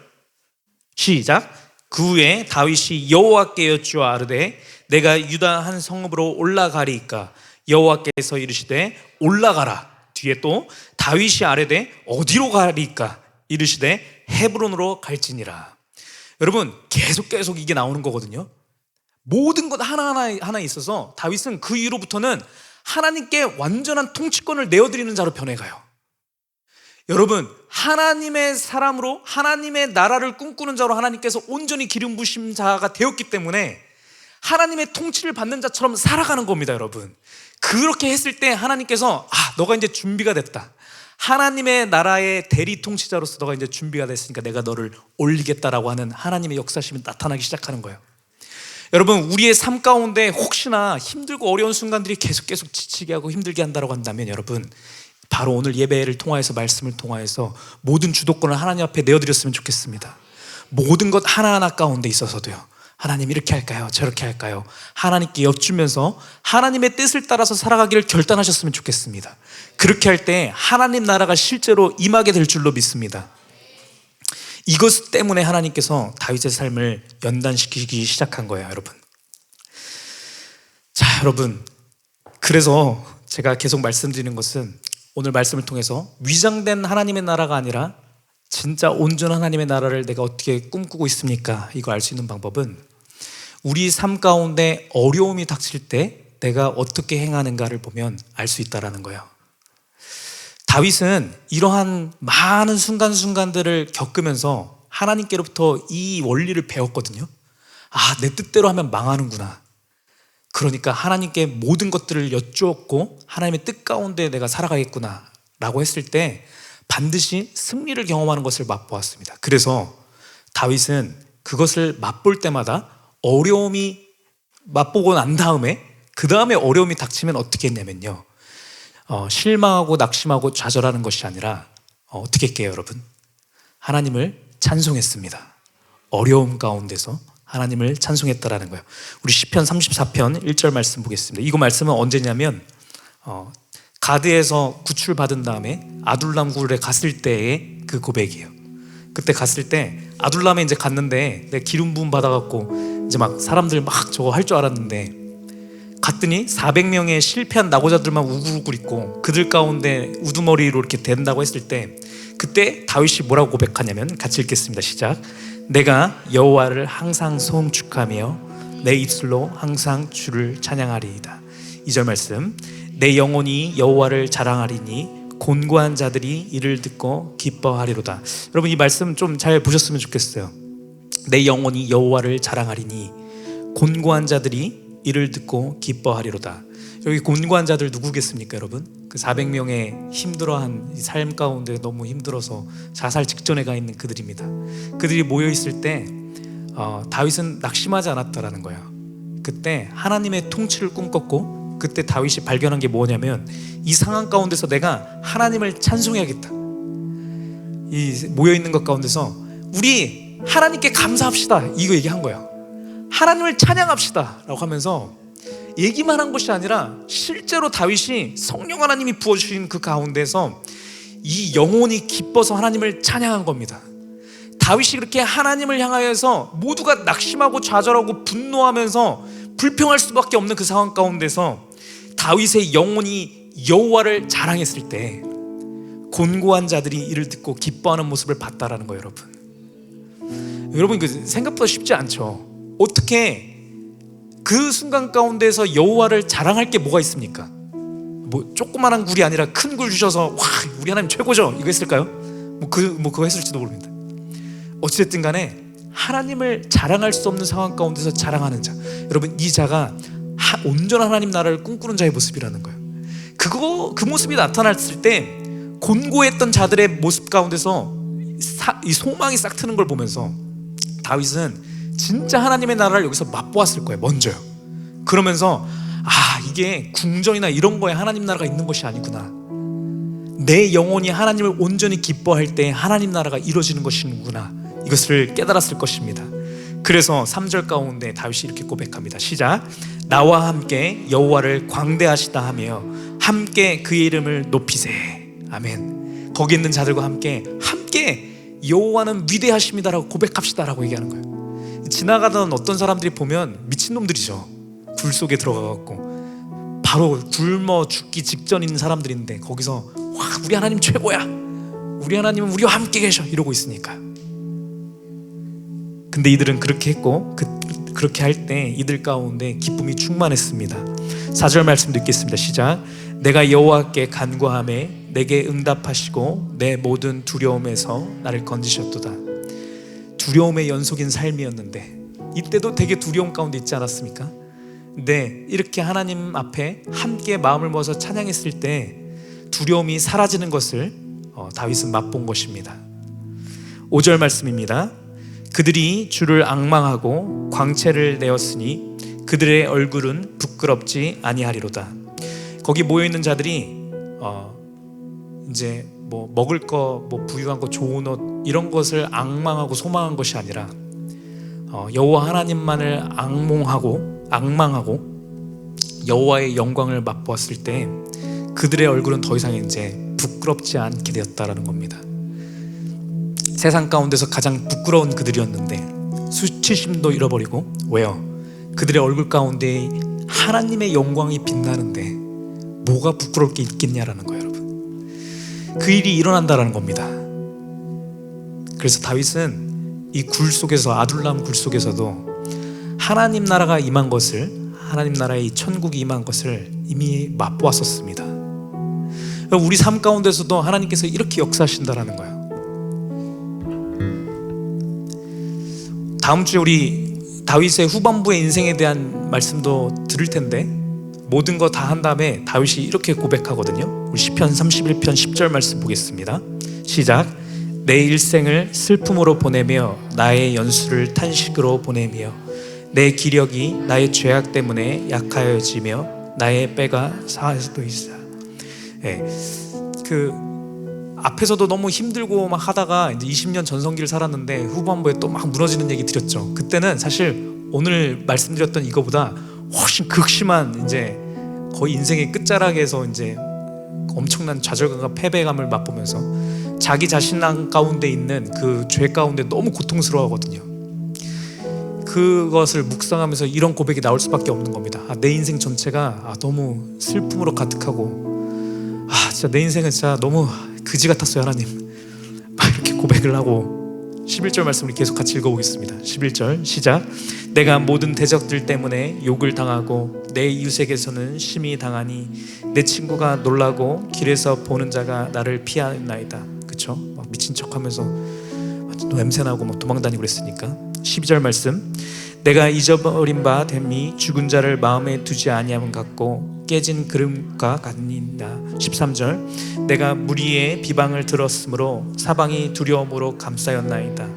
A: 시작. 그 후에 다윗이 여호와께 여쭈어 아르되 내가 유다 한 성읍으로 올라가리이까? 여호와께서 이르시되 올라가라. 뒤에 또 다윗이 아뢰되 어디로 가리이까? 이르시되 헤브론으로 갈지니라. 여러분, 계속 이게 나오는 거거든요. 모든 것 하나하나에 있어서 다윗은 그 이후로부터는 하나님께 완전한 통치권을 내어드리는 자로 변해가요. 여러분, 하나님의 사람으로 하나님의 나라를 꿈꾸는 자로 하나님께서 온전히 기름 부으신 자가 되었기 때문에 하나님의 통치를 받는 자처럼 살아가는 겁니다. 여러분, 그렇게 했을 때 하나님께서 너가 이제 준비가 됐다, 하나님의 나라의 대리 통치자로서 너가 이제 준비가 됐으니까 내가 너를 올리겠다라고 하는 하나님의 역사심이 나타나기 시작하는 거예요. 여러분, 우리의 삶 가운데 혹시나 힘들고 어려운 순간들이 계속 지치게 하고 힘들게 한다고 한다면, 여러분, 바로 오늘 예배를 통하여서 말씀을 통하여서 모든 주도권을 하나님 앞에 내어드렸으면 좋겠습니다. 모든 것 하나하나 가운데 있어서도요, 하나님 이렇게 할까요? 저렇게 할까요? 하나님께 여쭈면서 하나님의 뜻을 따라서 살아가기를 결단하셨으면 좋겠습니다. 그렇게 할 때 하나님 나라가 실제로 임하게 될 줄로 믿습니다. 이것 때문에 하나님께서 다윗의 삶을 연단시키기 시작한 거예요, 여러분. 자, 여러분, 그래서 제가 계속 말씀드리는 것은 오늘 말씀을 통해서 위장된 하나님의 나라가 아니라 진짜 온전한 하나님의 나라를 내가 어떻게 꿈꾸고 있습니까? 이거 알 수 있는 방법은 우리 삶 가운데 어려움이 닥칠 때 내가 어떻게 행하는가를 보면 알 수 있다는 거예요. 다윗은 이러한 많은 순간순간들을 겪으면서 하나님께로부터 이 원리를 배웠거든요. 내 뜻대로 하면 망하는구나. 그러니까 하나님께 모든 것들을 여쭈었고 하나님의 뜻 가운데 내가 살아가겠구나 라고 했을 때 반드시 승리를 경험하는 것을 맛보았습니다. 그래서 다윗은 그것을 맛볼 때마다 어려움이 맛보고 난 다음에 그 다음에 어려움이 닥치면 어떻게 했냐면요, 실망하고 낙심하고 좌절하는 것이 아니라 어떻게 했게요, 여러분? 하나님을 찬송했습니다. 어려움 가운데서 하나님을 찬송했다라는 거예요. 우리 시편 34편 1절 말씀 보겠습니다. 이거 말씀은 언제냐면 가드에서 구출받은 다음에 아둘람 굴에 갔을 때의 그 고백이에요. 그때 갔을 때 아둘람에 이제 갔는데 내가 기름 부음 받아갖고 이제 막 사람들 막 저거 할 줄 알았는데 갔더니 400명의 실패한 낙오자들만 우글우글 있고 그들 가운데 우두머리로 이렇게 된다고 했을 때 그때 다윗이 뭐라고 고백하냐면, 같이 읽겠습니다. 시작. 내가 여호와를 항상 송축하며 내 입술로 항상 주를 찬양하리이다. 2절 말씀. 내 영혼이 여호와를 자랑하리니 곤고한 자들이 이를 듣고 기뻐하리로다. 여러분, 이 말씀 좀 잘 보셨으면 좋겠어요. 내 영혼이 여호와를 자랑하리니 곤고한 자들이 이를 듣고 기뻐하리로다. 여기 곤고한 자들 누구겠습니까, 여러분? 그 400명의 힘들어한 삶 가운데 너무 힘들어서 자살 직전에 가 있는 그들입니다. 그들이 모여 있을 때 다윗은 낙심하지 않았다라는 거예요. 그때 하나님의 통치를 꿈꿨고, 그때 다윗이 발견한 게 뭐냐면, 이 상황 가운데서 내가 하나님을 찬송해야겠다. 이 모여 있는 것 가운데서 우리 하나님께 감사합시다, 이거 얘기한 거예요. 하나님을 찬양합시다 라고 하면서 얘기만 한 것이 아니라 실제로 다윗이 성령 하나님이 부어주신 그 가운데서 이 영혼이 기뻐서 하나님을 찬양한 겁니다. 다윗이 그렇게 하나님을 향하여서 모두가 낙심하고 좌절하고 분노하면서 불평할 수밖에 없는 그 상황 가운데서 다윗의 영혼이 여호와를 자랑했을 때 곤고한 자들이 이를 듣고 기뻐하는 모습을 봤다라는 거예요. 여러분 그 생각보다 쉽지 않죠. 어떻게 그 순간 가운데서 여호와를 자랑할 게 뭐가 있습니까? 뭐 조그만한 굴이 아니라 큰 굴 주셔서 와 우리 하나님 최고죠 이거 했을까요? 그거 했을지도 모릅니다. 어찌됐든 간에 하나님을 자랑할 수 없는 상황 가운데서 자랑하는 자, 여러분 이 자가 온전한 하나님 나라를 꿈꾸는 자의 모습이라는 거예요. 그 모습이 나타났을 때 곤고했던 자들의 모습 가운데서 이 소망이 싹 트는 걸 보면서 다윗은 진짜 하나님의 나라를 여기서 맛보았을 거예요. 먼저요. 그러면서 이게 궁전이나 이런 거에 하나님 나라가 있는 것이 아니구나. 내 영혼이 하나님을 온전히 기뻐할 때 하나님 나라가 이루어지는 것이구나, 이것을 깨달았을 것입니다. 그래서 3절 가운데 다윗이 이렇게 고백합니다. 시작. 나와 함께 여호와를 광대하시다 하며 함께 그의 이름을 높이세. 아멘. 거기 있는 자들과 함께 여호와는 위대하십니다라고 고백합시다라고 얘기하는 거예요. 지나가던 어떤 사람들이 보면 미친놈들이죠. 굴 속에 들어가갖고 바로 굶어 죽기 직전인 사람들인데 거기서 와 우리 하나님 최고야, 우리 하나님은 우리와 함께 계셔 이러고 있으니까. 근데 이들은 그렇게 했고 그렇게 할 때 이들 가운데 기쁨이 충만했습니다. 4절 말씀 듣겠습니다. 시작. 내가 여호와께 간구하매 내게 응답하시고 내 모든 두려움에서 나를 건지셨도다. 두려움의 연속인 삶이었는데 이때도 되게 두려움 가운데 있지 않았습니까? 근데 이렇게 하나님 앞에 함께 마음을 모아서 찬양했을 때 두려움이 사라지는 것을 다윗은 맛본 것입니다. 5절 말씀입니다. 그들이 주를 앙망하고 광채를 내었으니 그들의 얼굴은 부끄럽지 아니하리로다. 거기 모여있는 자들이 이제 뭐 먹을 거, 뭐 부유한 거, 좋은 옷 이런 것을 앙망하고 소망한 것이 아니라 여호와 하나님만을 앙망하고 여호와의 영광을 맛보았을 때 그들의 얼굴은 더 이상 이제 부끄럽지 않게 되었다라는 겁니다. 세상 가운데서 가장 부끄러운 그들이었는데 수치심도 잃어버리고, 왜요? 그들의 얼굴 가운데 하나님의 영광이 빛나는데 뭐가 부끄러울 게 있겠냐라는 거예요. 여러분 그 일이 일어난다라는 겁니다. 그래서 다윗은 이 굴 속에서, 아둘람 굴 속에서도 하나님 나라가 임한 것을, 하나님 나라의 이 천국이 임한 것을 이미 맛보았었습니다. 우리 삶 가운데서도 하나님께서 이렇게 역사하신다라는 거예요. 다음 주에 우리 다윗의 후반부의 인생에 대한 말씀도 들을 텐데 모든 거 다 한 다음에 다윗이 이렇게 고백하거든요. 우리 시편 31편 10절 말씀 보겠습니다. 시작. 내 일생을 슬픔으로 보내며 나의 연수를 탄식으로 보내며 내 기력이 나의 죄악 때문에 약하여지며 나의 뼈가 상하여도 있어. 그 앞에서도 너무 힘들고 막 하다가 이제 20년 전성기를 살았는데 후반부에 또 막 무너지는 얘기 드렸죠. 그때는 사실 오늘 말씀드렸던 이거보다 훨씬 극심한 이제 거의 인생의 끝자락에서 이제 엄청난 좌절감과 패배감을 맛보면서 자기 자신 가운데 있는 그 죄 가운데 너무 고통스러워하거든요. 그것을 묵상하면서 이런 고백이 나올 수밖에 없는 겁니다. 내 인생 전체가 너무 슬픔으로 가득하고 진짜 내 인생은 진짜 너무 그지 같았어요 하나님, 막 이렇게 고백을 하고 11절 말씀을 계속 같이 읽어보겠습니다. 11절 시작. 내가 모든 대적들 때문에 욕을 당하고 내 이웃에게서는 심히 당하니 내 친구가 놀라고 길에서 보는 자가 나를 피하나이다. 그쵸? 막 미친 척하면서 냄새나고 막 도망다니고 그랬으니까. 12절 말씀. 내가 잊어버린 바 됨이 죽은 자를 마음에 두지 아니함은 같고 깨진 그릇과 같니이다. 13절 내가 무리의 비방을 들었으므로 사방이 두려움으로 감싸였나이다.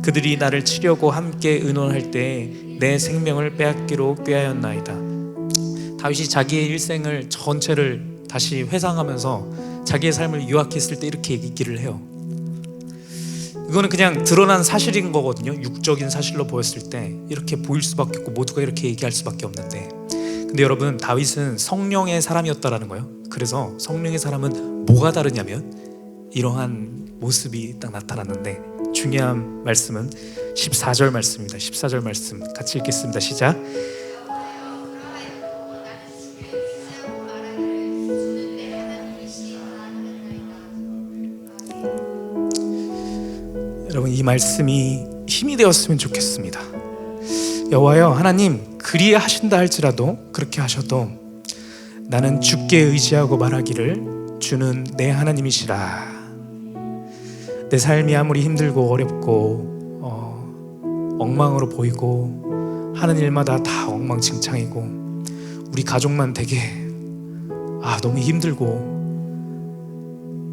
A: 그들이 나를 치려고 함께 의논할 때 내 생명을 빼앗기로 꾀하였나이다. 다윗이 자기의 일생을 전체를 다시 회상하면서 자기의 삶을 요약했을 때 이렇게 얘기를 해요. 이거는 그냥 드러난 사실인 거거든요. 육적인 사실로 보였을 때 이렇게 보일 수밖에 없고 모두가 이렇게 얘기할 수밖에 없는데, 근데 여러분, 다윗은 성령의 사람이었다라는 거예요. 그래서 성령의 사람은 뭐가 다르냐면 이러한 모습이 딱 나타났는데, 중요한 말씀은 14절 말씀입니다. 14절 말씀 같이 읽겠습니다. 시작. 여러분, 이 말씀이 힘이 되었으면 좋겠습니다. 여호와여 하나님, 그리하신다 할지라도, 그렇게 하셔도 나는 주께 의지하고 말하기를 주는 내 하나님이시라. 내 삶이 아무리 힘들고 어렵고 엉망으로 보이고 하는 일마다 다 엉망진창이고 우리 가족만 되게 너무 힘들고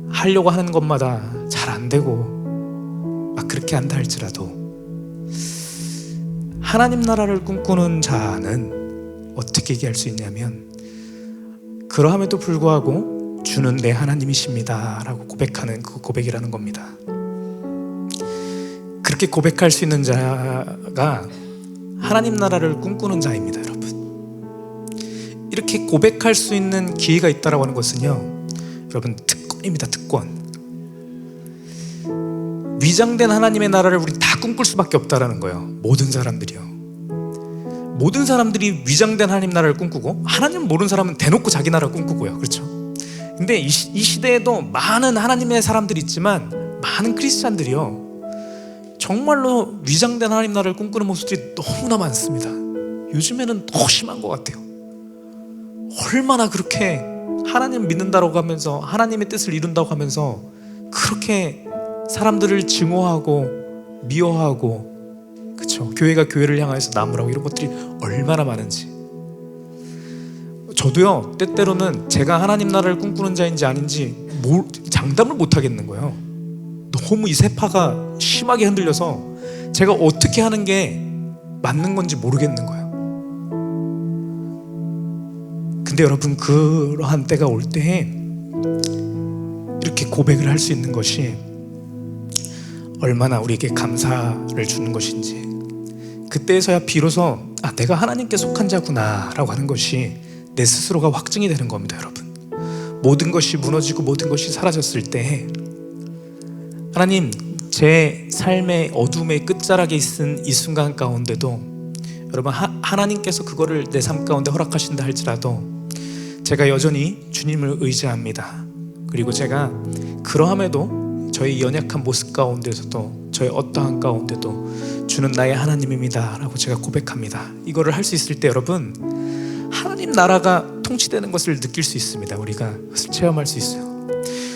A: 하려고 하는 것마다 잘 안 되고 막 그렇게 한다 할지라도, 하나님 나라를 꿈꾸는 자는 어떻게 얘기할 수 있냐면 그러함에도 불구하고 주는 내 하나님이십니다 라고 고백하는 그 고백이라는 겁니다. 그렇게 고백할 수 있는 자가 하나님 나라를 꿈꾸는 자입니다. 여러분, 이렇게 고백할 수 있는 기회가 있다라고 하는 것은요, 여러분, 특권입니다. 특권. 위장된 하나님의 나라를 우리 다 꿈꿀 수밖에 없다라는 거예요. 모든 사람들이요. 모든 사람들이 위장된 하나님 나라를 꿈꾸고, 하나님 모르는 사람은 대놓고 자기 나라를 꿈꾸고요. 그렇죠? 근데 이 시대에도 많은 하나님의 사람들이 있지만 많은 크리스찬들이요, 정말로 위장된 하나님 나라를 꿈꾸는 모습들이 너무나 많습니다. 요즘에는 더 심한 것 같아요. 얼마나 그렇게 하나님 믿는다고 하면서 하나님의 뜻을 이룬다고 하면서 그렇게 사람들을 증오하고 미워하고, 그렇죠? 교회가 교회를 향해서 나무라고 이런 것들이 얼마나 많은지. 저도요, 때때로는 제가 하나님 나라를 꿈꾸는 자인지 아닌지 장담을 못 하겠는 거예요. 너무 이 세파가 심하게 흔들려서 제가 어떻게 하는 게 맞는 건지 모르겠는 거예요. 근데 여러분, 그러한 때가 올 때 이렇게 고백을 할 수 있는 것이 얼마나 우리에게 감사를 주는 것인지, 그때에서야 비로소 내가 하나님께 속한 자구나 라고 하는 것이 내 스스로가 확증이 되는 겁니다. 여러분, 모든 것이 무너지고 모든 것이 사라졌을 때 하나님, 제 삶의 어둠의 끝자락에 있은 이 순간 가운데도 여러분, 하나님께서 그거를 내 삶 가운데 허락하신다 할지라도 제가 여전히 주님을 의지합니다. 그리고 제가 그러함에도 저의 연약한 모습 가운데서도, 저의 어떠한 가운데도 주는 나의 하나님입니다 라고 제가 고백합니다. 이거를 할 수 있을 때 여러분, 하나님 나라가 통치되는 것을 느낄 수 있습니다. 우리가 그것을 체험할 수 있어요.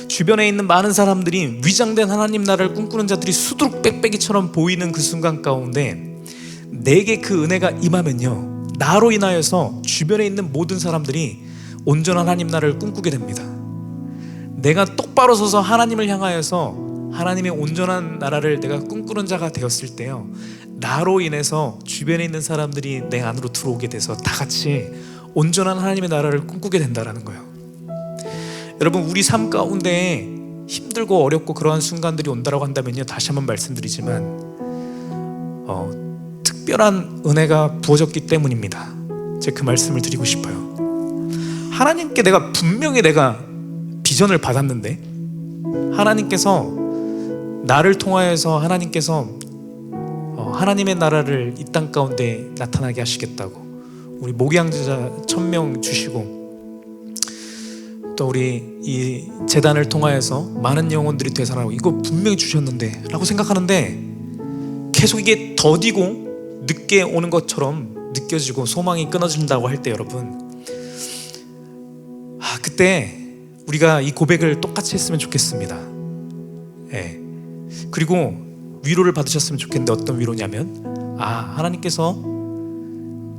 A: 주변에 있는 많은 사람들이 위장된 하나님 나라를 꿈꾸는 자들이 수두룩 빽빽이처럼 보이는 그 순간 가운데 내게 그 은혜가 임하면요, 나로 인하여서 주변에 있는 모든 사람들이 온전한 하나님 나라를 꿈꾸게 됩니다. 내가 똑바로 서서 하나님을 향하여서 하나님의 온전한 나라를 내가 꿈꾸는 자가 되었을 때요, 나로 인해서 주변에 있는 사람들이 내 안으로 들어오게 돼서 다 같이 온전한 하나님의 나라를 꿈꾸게 된다는 거예요. 여러분, 우리 삶 가운데 힘들고 어렵고 그러한 순간들이 온다고 한다면요, 다시 한번 말씀드리지만 특별한 은혜가 부어졌기 때문입니다. 제가 그 말씀을 드리고 싶어요. 하나님께 분명히 내가 비전을 받았는데 하나님께서 나를 통하여서 하나님께서 하나님의 나라를 이 땅 가운데 나타나게 하시겠다고 우리 목양제자 1000명 주시고, 또 우리 이 재단을 통하여서 많은 영혼들이 되살아나고, 이거 분명히 주셨는데 라고 생각하는데 계속 이게 더디고 늦게 오는 것처럼 느껴지고 소망이 끊어진다고 할 때 여러분, 그때 우리가 이 고백을 똑같이 했으면 좋겠습니다. 그리고 위로를 받으셨으면 좋겠는데, 어떤 위로냐면 하나님께서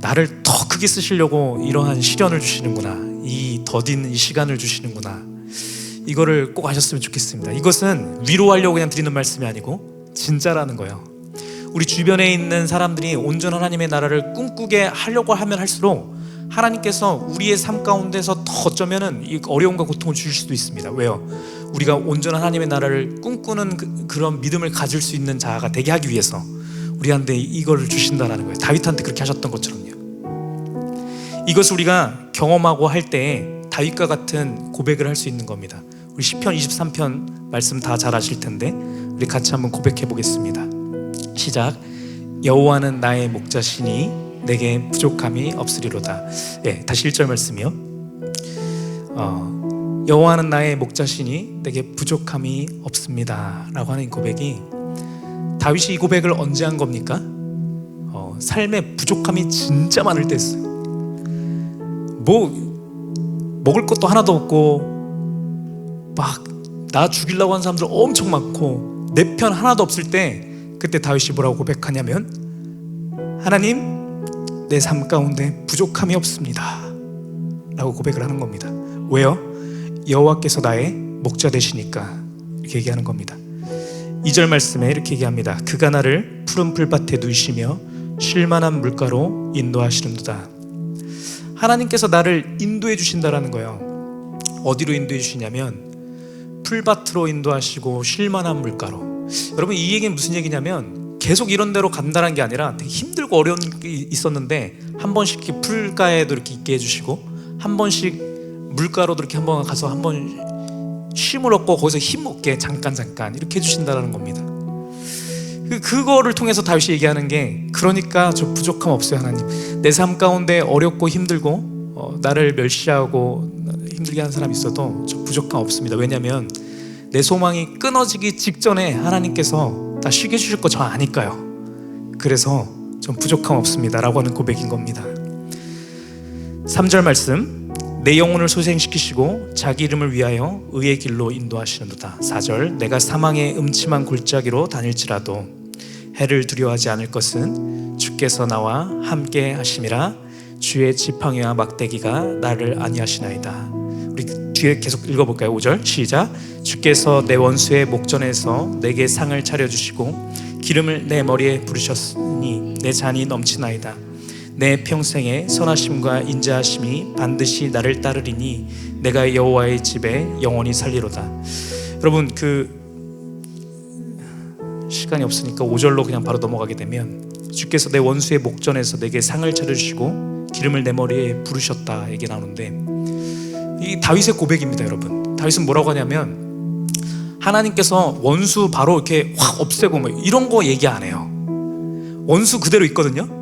A: 나를 더 크게 쓰시려고 이러한 시련을 주시는구나, 이 더딘 이 시간을 주시는구나, 이거를 꼭 아셨으면 좋겠습니다. 이것은 위로하려고 그냥 드리는 말씀이 아니고 진짜라는 거예요. 우리 주변에 있는 사람들이 온전한 하나님의 나라를 꿈꾸게 하려고 하면 할수록 하나님께서 우리의 삶 가운데서 더 어쩌면은 이 어려움과 고통을 주실 수도 있습니다. 왜요? 우리가 온전한 하나님의 나라를 꿈꾸는 그런 믿음을 가질 수 있는 자가 되게 하기 위해서 우리한테 이걸 주신다는 거예요. 다윗한테 그렇게 하셨던 것처럼요. 이것을 우리가 경험하고 할 때 다윗과 같은 고백을 할 수 있는 겁니다. 우리 시편 23편 말씀 다 잘 아실 텐데 우리 같이 한번 고백해 보겠습니다. 시작. 여호와는 나의 목자시니 내게 부족함이 없으리로다. 다시 1절 말씀이요. 여호와는 나의 목자시니 내게 부족함이 없습니다 라고 하는 고백이, 다윗이 이 고백을 언제 한 겁니까? 삶에 부족함이 진짜 많을 때 했어요. 먹을 것도 하나도 없고 막 나 죽이려고 하는 사람들 엄청 많고 내 편 하나도 없을 때, 그때 다윗이 뭐라고 고백하냐면 하나님, 내 삶 가운데 부족함이 없습니다 라고 고백을 하는 겁니다. 왜요? 여호와께서 나의 목자 되시니까 이렇게 얘기하는 겁니다. 2절 말씀에 이렇게 얘기합니다. 그가 나를 푸른 풀밭에 누이시며 쉴만한 물가로 인도하시는도다. 하나님께서 나를 인도해 주신다라는 거예요. 어디로 인도해 주시냐면 풀밭으로 인도하시고 쉴만한 물가로. 여러분, 이 얘기는 무슨 얘기냐면 계속 이런 데로 간다는 게 아니라 되게 힘들고 어려운 게 있었는데 한 번씩 이렇게 풀가에도 이렇게 있게 해주시고 한 번씩 물가로도 이렇게 한번 가서 한번 쉼을 얻고 거기서 힘 얻게 잠깐 이렇게 해주신다는 겁니다. 그거를 통해서 다윗이 얘기하는 게, 그러니까 저 부족함 없어요 하나님. 내 삶 가운데 어렵고 힘들고 나를 멸시하고 힘들게 하는 사람이 있어도 저 부족함 없습니다. 왜냐하면 내 소망이 끊어지기 직전에 하나님께서 나 쉬게 해주실 거 저 아니까요. 그래서 전 부족함 없습니다 라고 하는 고백인 겁니다. 3절 말씀, 내 영혼을 소생시키시고 자기 이름을 위하여 의의 길로 인도하시는도다. 4절, 내가 사망의 음침한 골짜기로 다닐지라도 해를 두려워하지 않을 것은 주께서 나와 함께 하심이라. 주의 지팡이와 막대기가 나를 안위하시나이다. 우리 뒤에 계속 읽어볼까요? 5절 시작. 주께서 내 원수의 목전에서 내게 상을 차려주시고 기름을 내 머리에 부으셨으니 내 잔이 넘치나이다. 내 평생의 선하심과 인자하심이 반드시 나를 따르리니 내가 여호와의 집에 영원히 살리로다. 여러분, 시간이 없으니까 5절로 그냥 바로 넘어가게 되면, 주께서 내 원수의 목전에서 내게 상을 차려주시고 기름을 내 머리에 부으셨다 얘기 나오는데, 이 다윗의 고백입니다. 여러분, 다윗은 뭐라고 하냐면 하나님께서 원수 바로 이렇게 확 없애고 뭐 이런 거 얘기 안 해요. 원수 그대로 있거든요.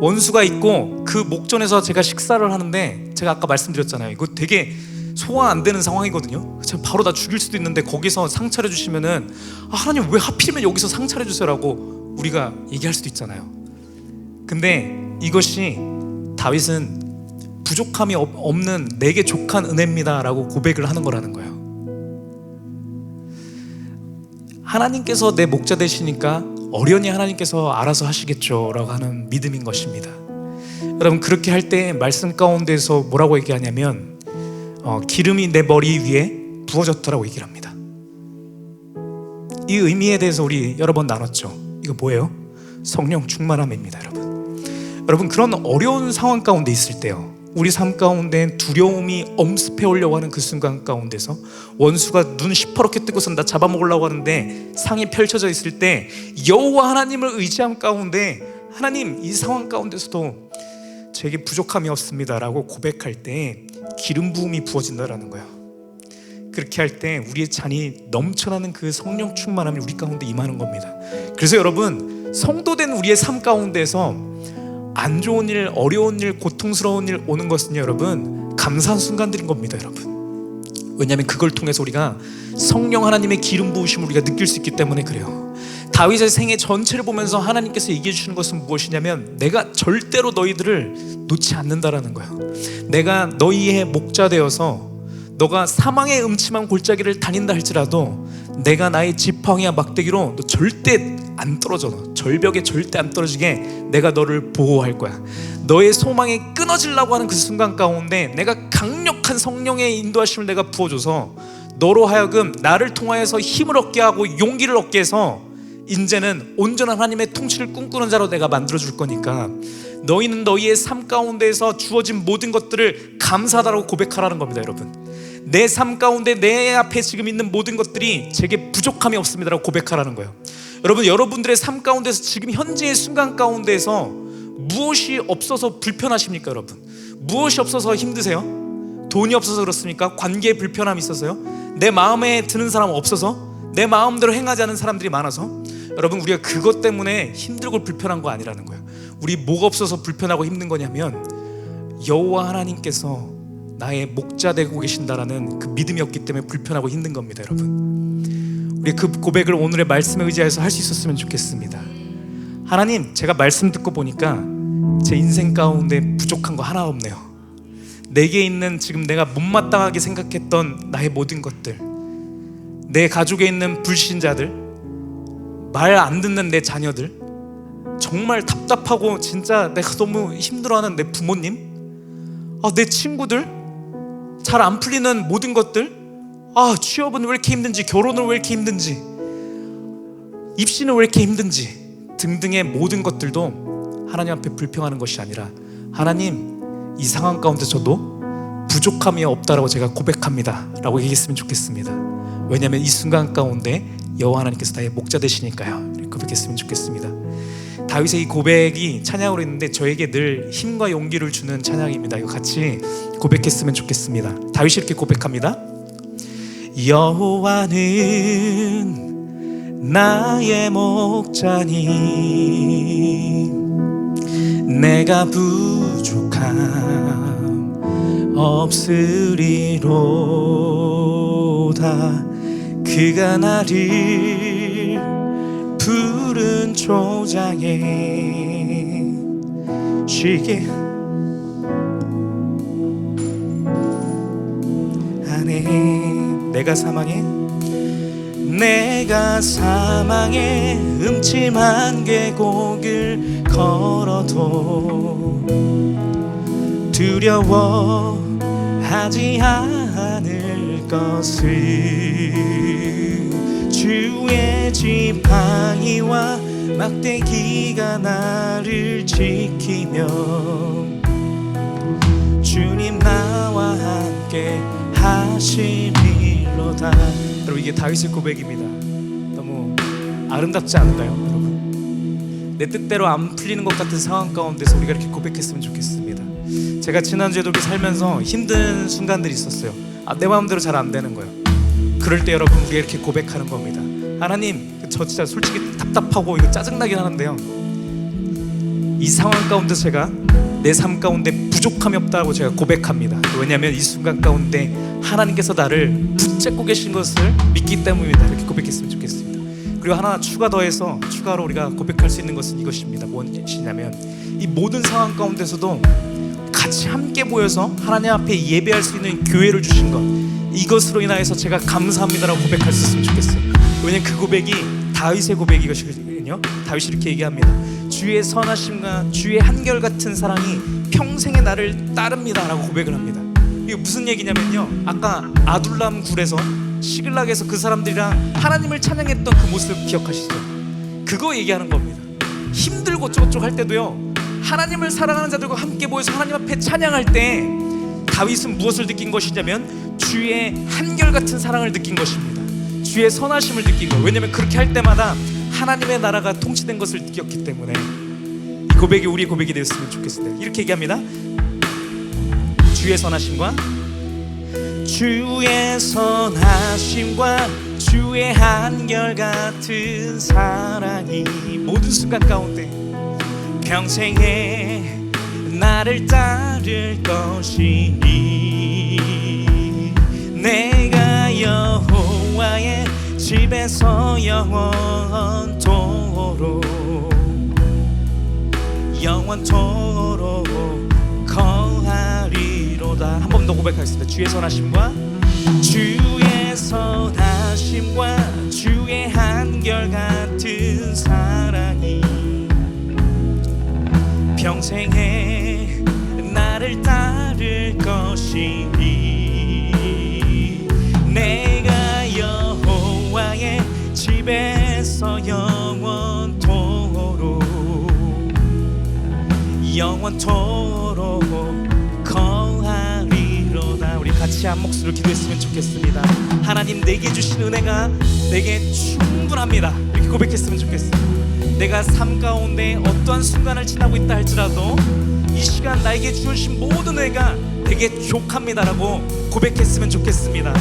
A: 원수가 있고 그 목전에서 제가 식사를 하는데, 제가 아까 말씀드렸잖아요, 이거 되게 소화 안 되는 상황이거든요. 바로 다 죽일 수도 있는데 거기서 상 차려주시면은 하나님 왜 하필이면 여기서 상 차려주세요라고 우리가 얘기할 수도 있잖아요. 근데 이것이 다윗은 부족함이 없는 내게 족한 은혜입니다 라고 고백을 하는 거라는 거예요. 하나님께서 내 목자 되시니까 어련히 하나님께서 알아서 하시겠죠 라고 하는 믿음인 것입니다. 여러분, 그렇게 할 때 말씀 가운데서 뭐라고 얘기하냐면 기름이 내 머리 위에 부어졌더라고 얘기를 합니다. 이 의미에 대해서 우리 여러 번 나눴죠. 이거 뭐예요? 성령 충만함입니다. 여러분, 그런 어려운 상황 가운데 있을 때요, 우리 삶 가운데 두려움이 엄습해 오려고 하는 그 순간 가운데서 원수가 눈 시퍼렇게 뜨고선 나 잡아먹으려고 하는데 상이 펼쳐져 있을 때 여호와 하나님을 의지함 가운데, 하나님 이 상황 가운데서도 저에게 부족함이 없습니다 라고 고백할 때 기름 부음이 부어진다라는 거예요. 그렇게 할 때 우리의 잔이 넘쳐나는 그 성령 충만함이 우리 가운데 임하는 겁니다. 그래서 여러분, 성도된 우리의 삶 가운데서 안 좋은 일, 어려운 일, 고통스러운 일 오는 것은요, 여러분, 감사한 순간들인 겁니다. 여러분, 왜냐하면 그걸 통해서 우리가 성령 하나님의 기름 부으심을 우리가 느낄 수 있기 때문에 그래요. 다윗의 생애 전체를 보면서 하나님께서 얘기해 주시는 것은 무엇이냐면, 내가 절대로 너희들을 놓지 않는다라는 거예요. 내가 너희의 목자 되어서 너가 사망의 음침한 골짜기를 다닌다 할지라도 내가 나의 지팡이와 막대기로 너 절대 안 떨어져. 절벽에 절대 안 떨어지게 내가 너를 보호할 거야. 너의 소망이 끊어지려고 하는 그 순간 가운데 내가 강력한 성령의 인도하심을 내가 부어줘서 너로 하여금 나를 통하여서 힘을 얻게 하고 용기를 얻게 해서 이제는 온전한 하나님의 통치를 꿈꾸는 자로 내가 만들어줄 거니까 너희는 너희의 삶 가운데에서 주어진 모든 것들을 감사하다라고 고백하라는 겁니다. 여러분, 내 삶 가운데 내 앞에 지금 있는 모든 것들이 제게 부족함이 없습니다라고 고백하라는 거예요. 여러분, 여러분들의 삶 가운데서 지금 현재의 순간 가운데에서 무엇이 없어서 불편하십니까? 여러분, 무엇이 없어서 힘드세요? 돈이 없어서 그렇습니까? 관계에 불편함이 있어서요? 내 마음에 드는 사람 없어서? 내 마음대로 행하지 않은 사람들이 많아서? 여러분, 우리가 그것 때문에 힘들고 불편한 거 아니라는 거예요. 우리 뭐가 없어서 불편하고 힘든 거냐면 여호와 하나님께서 나의 목자 되고 계신다라는 그 믿음이 없기 때문에 불편하고 힘든 겁니다. 여러분, 우리 그 고백을 오늘의 말씀에 의지해서 할 수 있었으면 좋겠습니다. 하나님, 제가 말씀 듣고 보니까 제 인생 가운데 부족한 거 하나 없네요. 내게 있는 지금 내가 못마땅하게 생각했던 나의 모든 것들, 내 가족에 있는 불신자들, 말 안 듣는 내 자녀들, 정말 답답하고 진짜 내가 너무 힘들어하는 내 부모님, 내 친구들, 잘 안 풀리는 모든 것들, 취업은 왜 이렇게 힘든지, 결혼은 왜 이렇게 힘든지, 입시는 왜 이렇게 힘든지 등등의 모든 것들도 하나님 앞에 불평하는 것이 아니라 하나님, 이 상황 가운데 저도 부족함이 없다라고 제가 고백합니다 라고 얘기했으면 좋겠습니다. 왜냐하면 이 순간 가운데 여호와 하나님께서 나의 목자 되시니까요. 이렇게 고백했으면 좋겠습니다. 다윗의 이 고백이 찬양으로 있는데 저에게 늘 힘과 용기를 주는 찬양입니다. 이거 같이 고백했으면 좋겠습니다. 다윗이 이렇게 고백합니다. 여호와는 나의 목자니 내가 부족함 없으리로다. 그가 나를 푸른 초장에 쉬게 하네. 내가 사망의 음침한 계곡을 걸어도 두려워하지 않을 것을 주의 지팡이와 막대기가 나를 지키며 주님 나와 함께 하시리로다. 여러분, 이게 다윗의 고백입니다. 너무 아름답지 않을까요? 여러분, 내 뜻대로 안 풀리는 것 같은 상황 가운데서 우리가 이렇게 고백했으면 좋겠습니다. 제가 지난주에도 이렇게 살면서 힘든 순간들이 있었어요. 내 마음대로 잘 안 되는 거예요. 그럴 때 여러분, 우리가 이렇게 고백하는 겁니다. 하나님, 저 진짜 솔직히 답답하고 이거 짜증나긴 하는데요, 이 상황 가운데 제가 내 삶 가운데 부족함이 없다고 제가 고백합니다. 왜냐하면 이 순간 가운데 하나님께서 나를 붙잡고 계신 것을 믿기 때문입니다. 이렇게 고백했으면 좋겠습니다. 그리고 하나 추가로 우리가 고백할 수 있는 것은 이것입니다. 무엇이냐면 이 모든 상황 가운데서도 같이 함께 모여서 하나님 앞에 예배할 수 있는 교회를 주신 것, 이것으로 인하여서 제가 감사합니다라고 고백할 수 있으면 좋겠어요. 왜냐면 그 고백이 다윗의 고백이거든요. 다윗이 이렇게 얘기합니다. 주의 선하심과 주의 한결같은 사랑이 평생에 나를 따릅니다 라고 고백을 합니다. 이게 무슨 얘기냐면요, 아까 아둘람 굴에서 시글락에서 그 사람들이랑 하나님을 찬양했던 그 모습 기억하시죠? 그거 얘기하는 겁니다. 힘들고 어쩌고저쩌고 할 때도요, 하나님을 사랑하는 자들과 함께 모여서 하나님 앞에 찬양할 때 다윗은 무엇을 느낀 것이냐면 주의 한결같은 사랑을 느낀 것입니다. 주의 선하심을 느낀 거예요. 왜냐하면 그렇게 할 때마다 하나님의 나라가 통치된 것을 느꼈기 때문에 이 고백이 우리의 고백이 되었으면 좋겠습니다. 이렇게 얘기합니다. 주의 선하심과 주의 한결같은 사랑이 모든 순간 가운데 평생에 나를 따를 것이니 내가 여호와의 집에서 영원토록 거하리로다. 한 번 더 고백하겠습니다. 주의 선하심과 주의 한결같은 사랑 영원토록 거하리로다. 우리 같이 한 목소리로 기도했으면 좋겠습니다. 하나님, 내게 주신 은혜가 내게 충분합니다. 이렇게 고백했으면 좋겠습니다. 내가 삶 가운데 어떠한 순간을 지나고 있다 할지라도 이 시간 나에게 주신 모든 은혜가 되게 족합니다라고 고백했으면 좋겠습니다.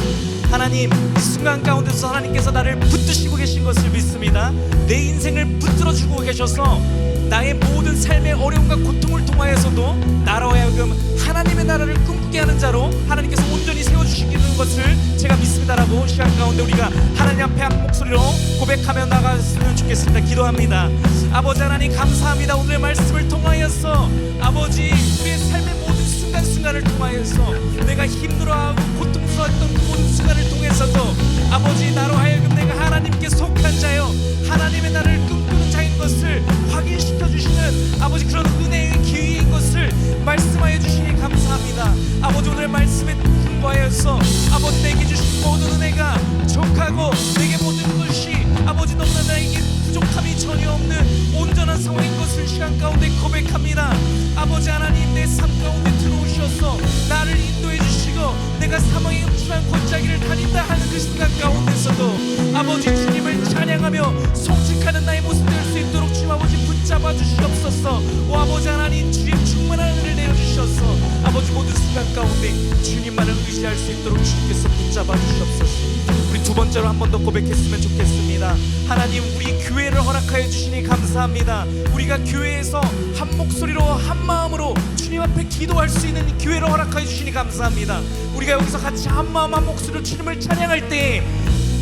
A: 하나님, 이 순간 가운데서 하나님께서 나를 붙드시고 계신 것을 믿습니다. 내 인생을 붙들어주고 계셔서 나의 모든 삶의 어려움과 고통을 통하여서도 나로 하여금 하나님의 나라를 꿈꾸게 하는 자로 하나님께서 온전히 세워주시는 것을 제가 믿습니다라고 시간 가운데 우리가 하나님 앞에 한 목소리로 고백하며 나갔으면 좋겠습니다. 기도합니다. 아버지 하나님, 감사합니다. 오늘의 말씀을 통하여서 아버지, 우리의 삶의 모든 순간순간을 통하여서 내가 힘들어하고 고통스러웠던 그 모든 순간을 통해서도 아버지, 나로 하여금 내가 하나님께 속한 자요 하나님의 나라를 꿈꾸는 자인 것을 확인시켜 주시는 아버지, 그런 은혜의 기회인 것을 말씀하여 주시니 감사합니다. 아버지, 오늘 말씀에 근거하여서 아버지, 내게 주신 모든 은혜가 족하고 내게 모든 것이 아버지 너무나 나에게 부족함이 전혀 없는 온전한 상황인 것을 시간 가운데 고백합니다. 아버지 하나님, 내 삶 가운데 들어오셔서 나를 인도해 주시고 내가 사망의 음침한 골짜기를 다닌다 하는 그 순간 가운데서도 아버지, 주님을 찬양하며 송축하는 나의 모습 될 수 있도록 주님 아버지 붙잡아 주시옵소서. 오 아버지 하나님, 주님 충만한 은혜를 내어주셔서 아버지 모든 순간 가운데 주님만을 의지할 수 있도록 주님께서 붙잡아 주시옵소서. 우리 두 번째로 한 번 더 고백했으면 좋겠습니다. 하나님, 우리 교회를 허락하여 주시니 감사합니다. 우리가 교회에서 한 목소리로 한 마음으로 주님 앞에 기도할 수 있는 교회를 허락하여 주시니 감사합니다. 우리가 여기서 같이 한 마음 한 목소리로 주님을 찬양할 때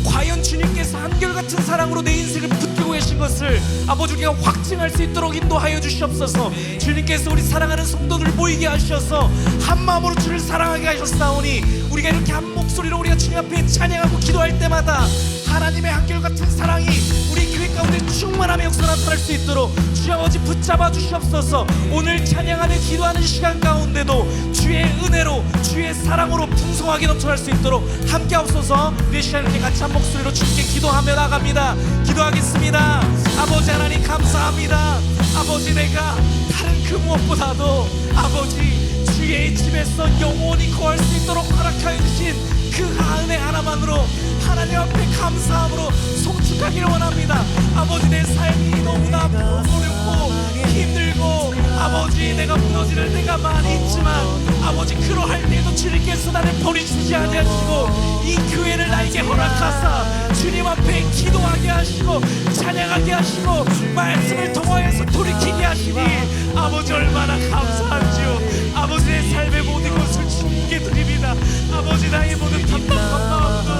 A: 과연 주님께서 한결같은 사랑으로 내 인생을 붙들고 계신 것을 아버지 우리가 확증할 수 있도록 인도하여 주시옵소서. 주님께서 우리 사랑하는 성도들 모이게 하셔서 한 마음으로 주를 사랑하게 하셨사오니 우리가 이렇게 한 목소리로 우리가 주님 앞에 찬양하고 기도할 때마다 하나님의 한결같은 사랑이 우리 교회 가운데 충만함의 역사가 나타날 수 있도록 주 아버지 붙잡아 주시옵소서. 오늘 찬양하며 기도하는 시간 가운데도 주의 은혜로 주의 사랑으로 풍성하게 넘쳐날 수 있도록 함께 하옵소서. 우리 시간 이렇게 같이 한 목소리로 주님께 기도하며 나갑니다. 기도하겠습니다. 아버지 하나님, 감사합니다. 아버지, 내가 다른 그 무엇보다도 아버지 주의 집에서 영원히 거할 수 있도록 허락하여 주신 그 은혜 하나만으로 하나님 앞에 감사함으로 송축하기를 원합니다. 아버지, 내 삶이 너무나 어렵고 힘들고 아버지 내가 무너지는 때가 많이 있지만 아버지, 그러할 때도 주님께서 나를 버리시지 아니하시고 이 교회를 나에게 허락하사 주님 앞에 기도하게 하시고 찬양하게 하시고 말씀을 통하여서 돌이키게 하시니 아버지, 얼마나 감사한지요. 아버지, 내 삶의 모든 것을 주님께 드립니다. 아버지, 나의 모든 답답한 마음도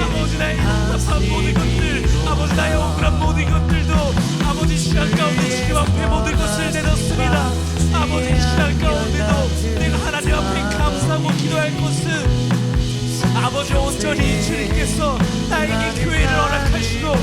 A: 아버지, 나의 답답한 모든 것들 아버지, 나의 억울한 모든 것들도 아버지 시간 가운데 주님 앞에 모든 것을 내놓습니다. 아버지, 시간 가운데도 내가 하나님 앞에 감사하고 기도할 것은 아버지 온전히 주님께서 나에게 교회를 허락하시고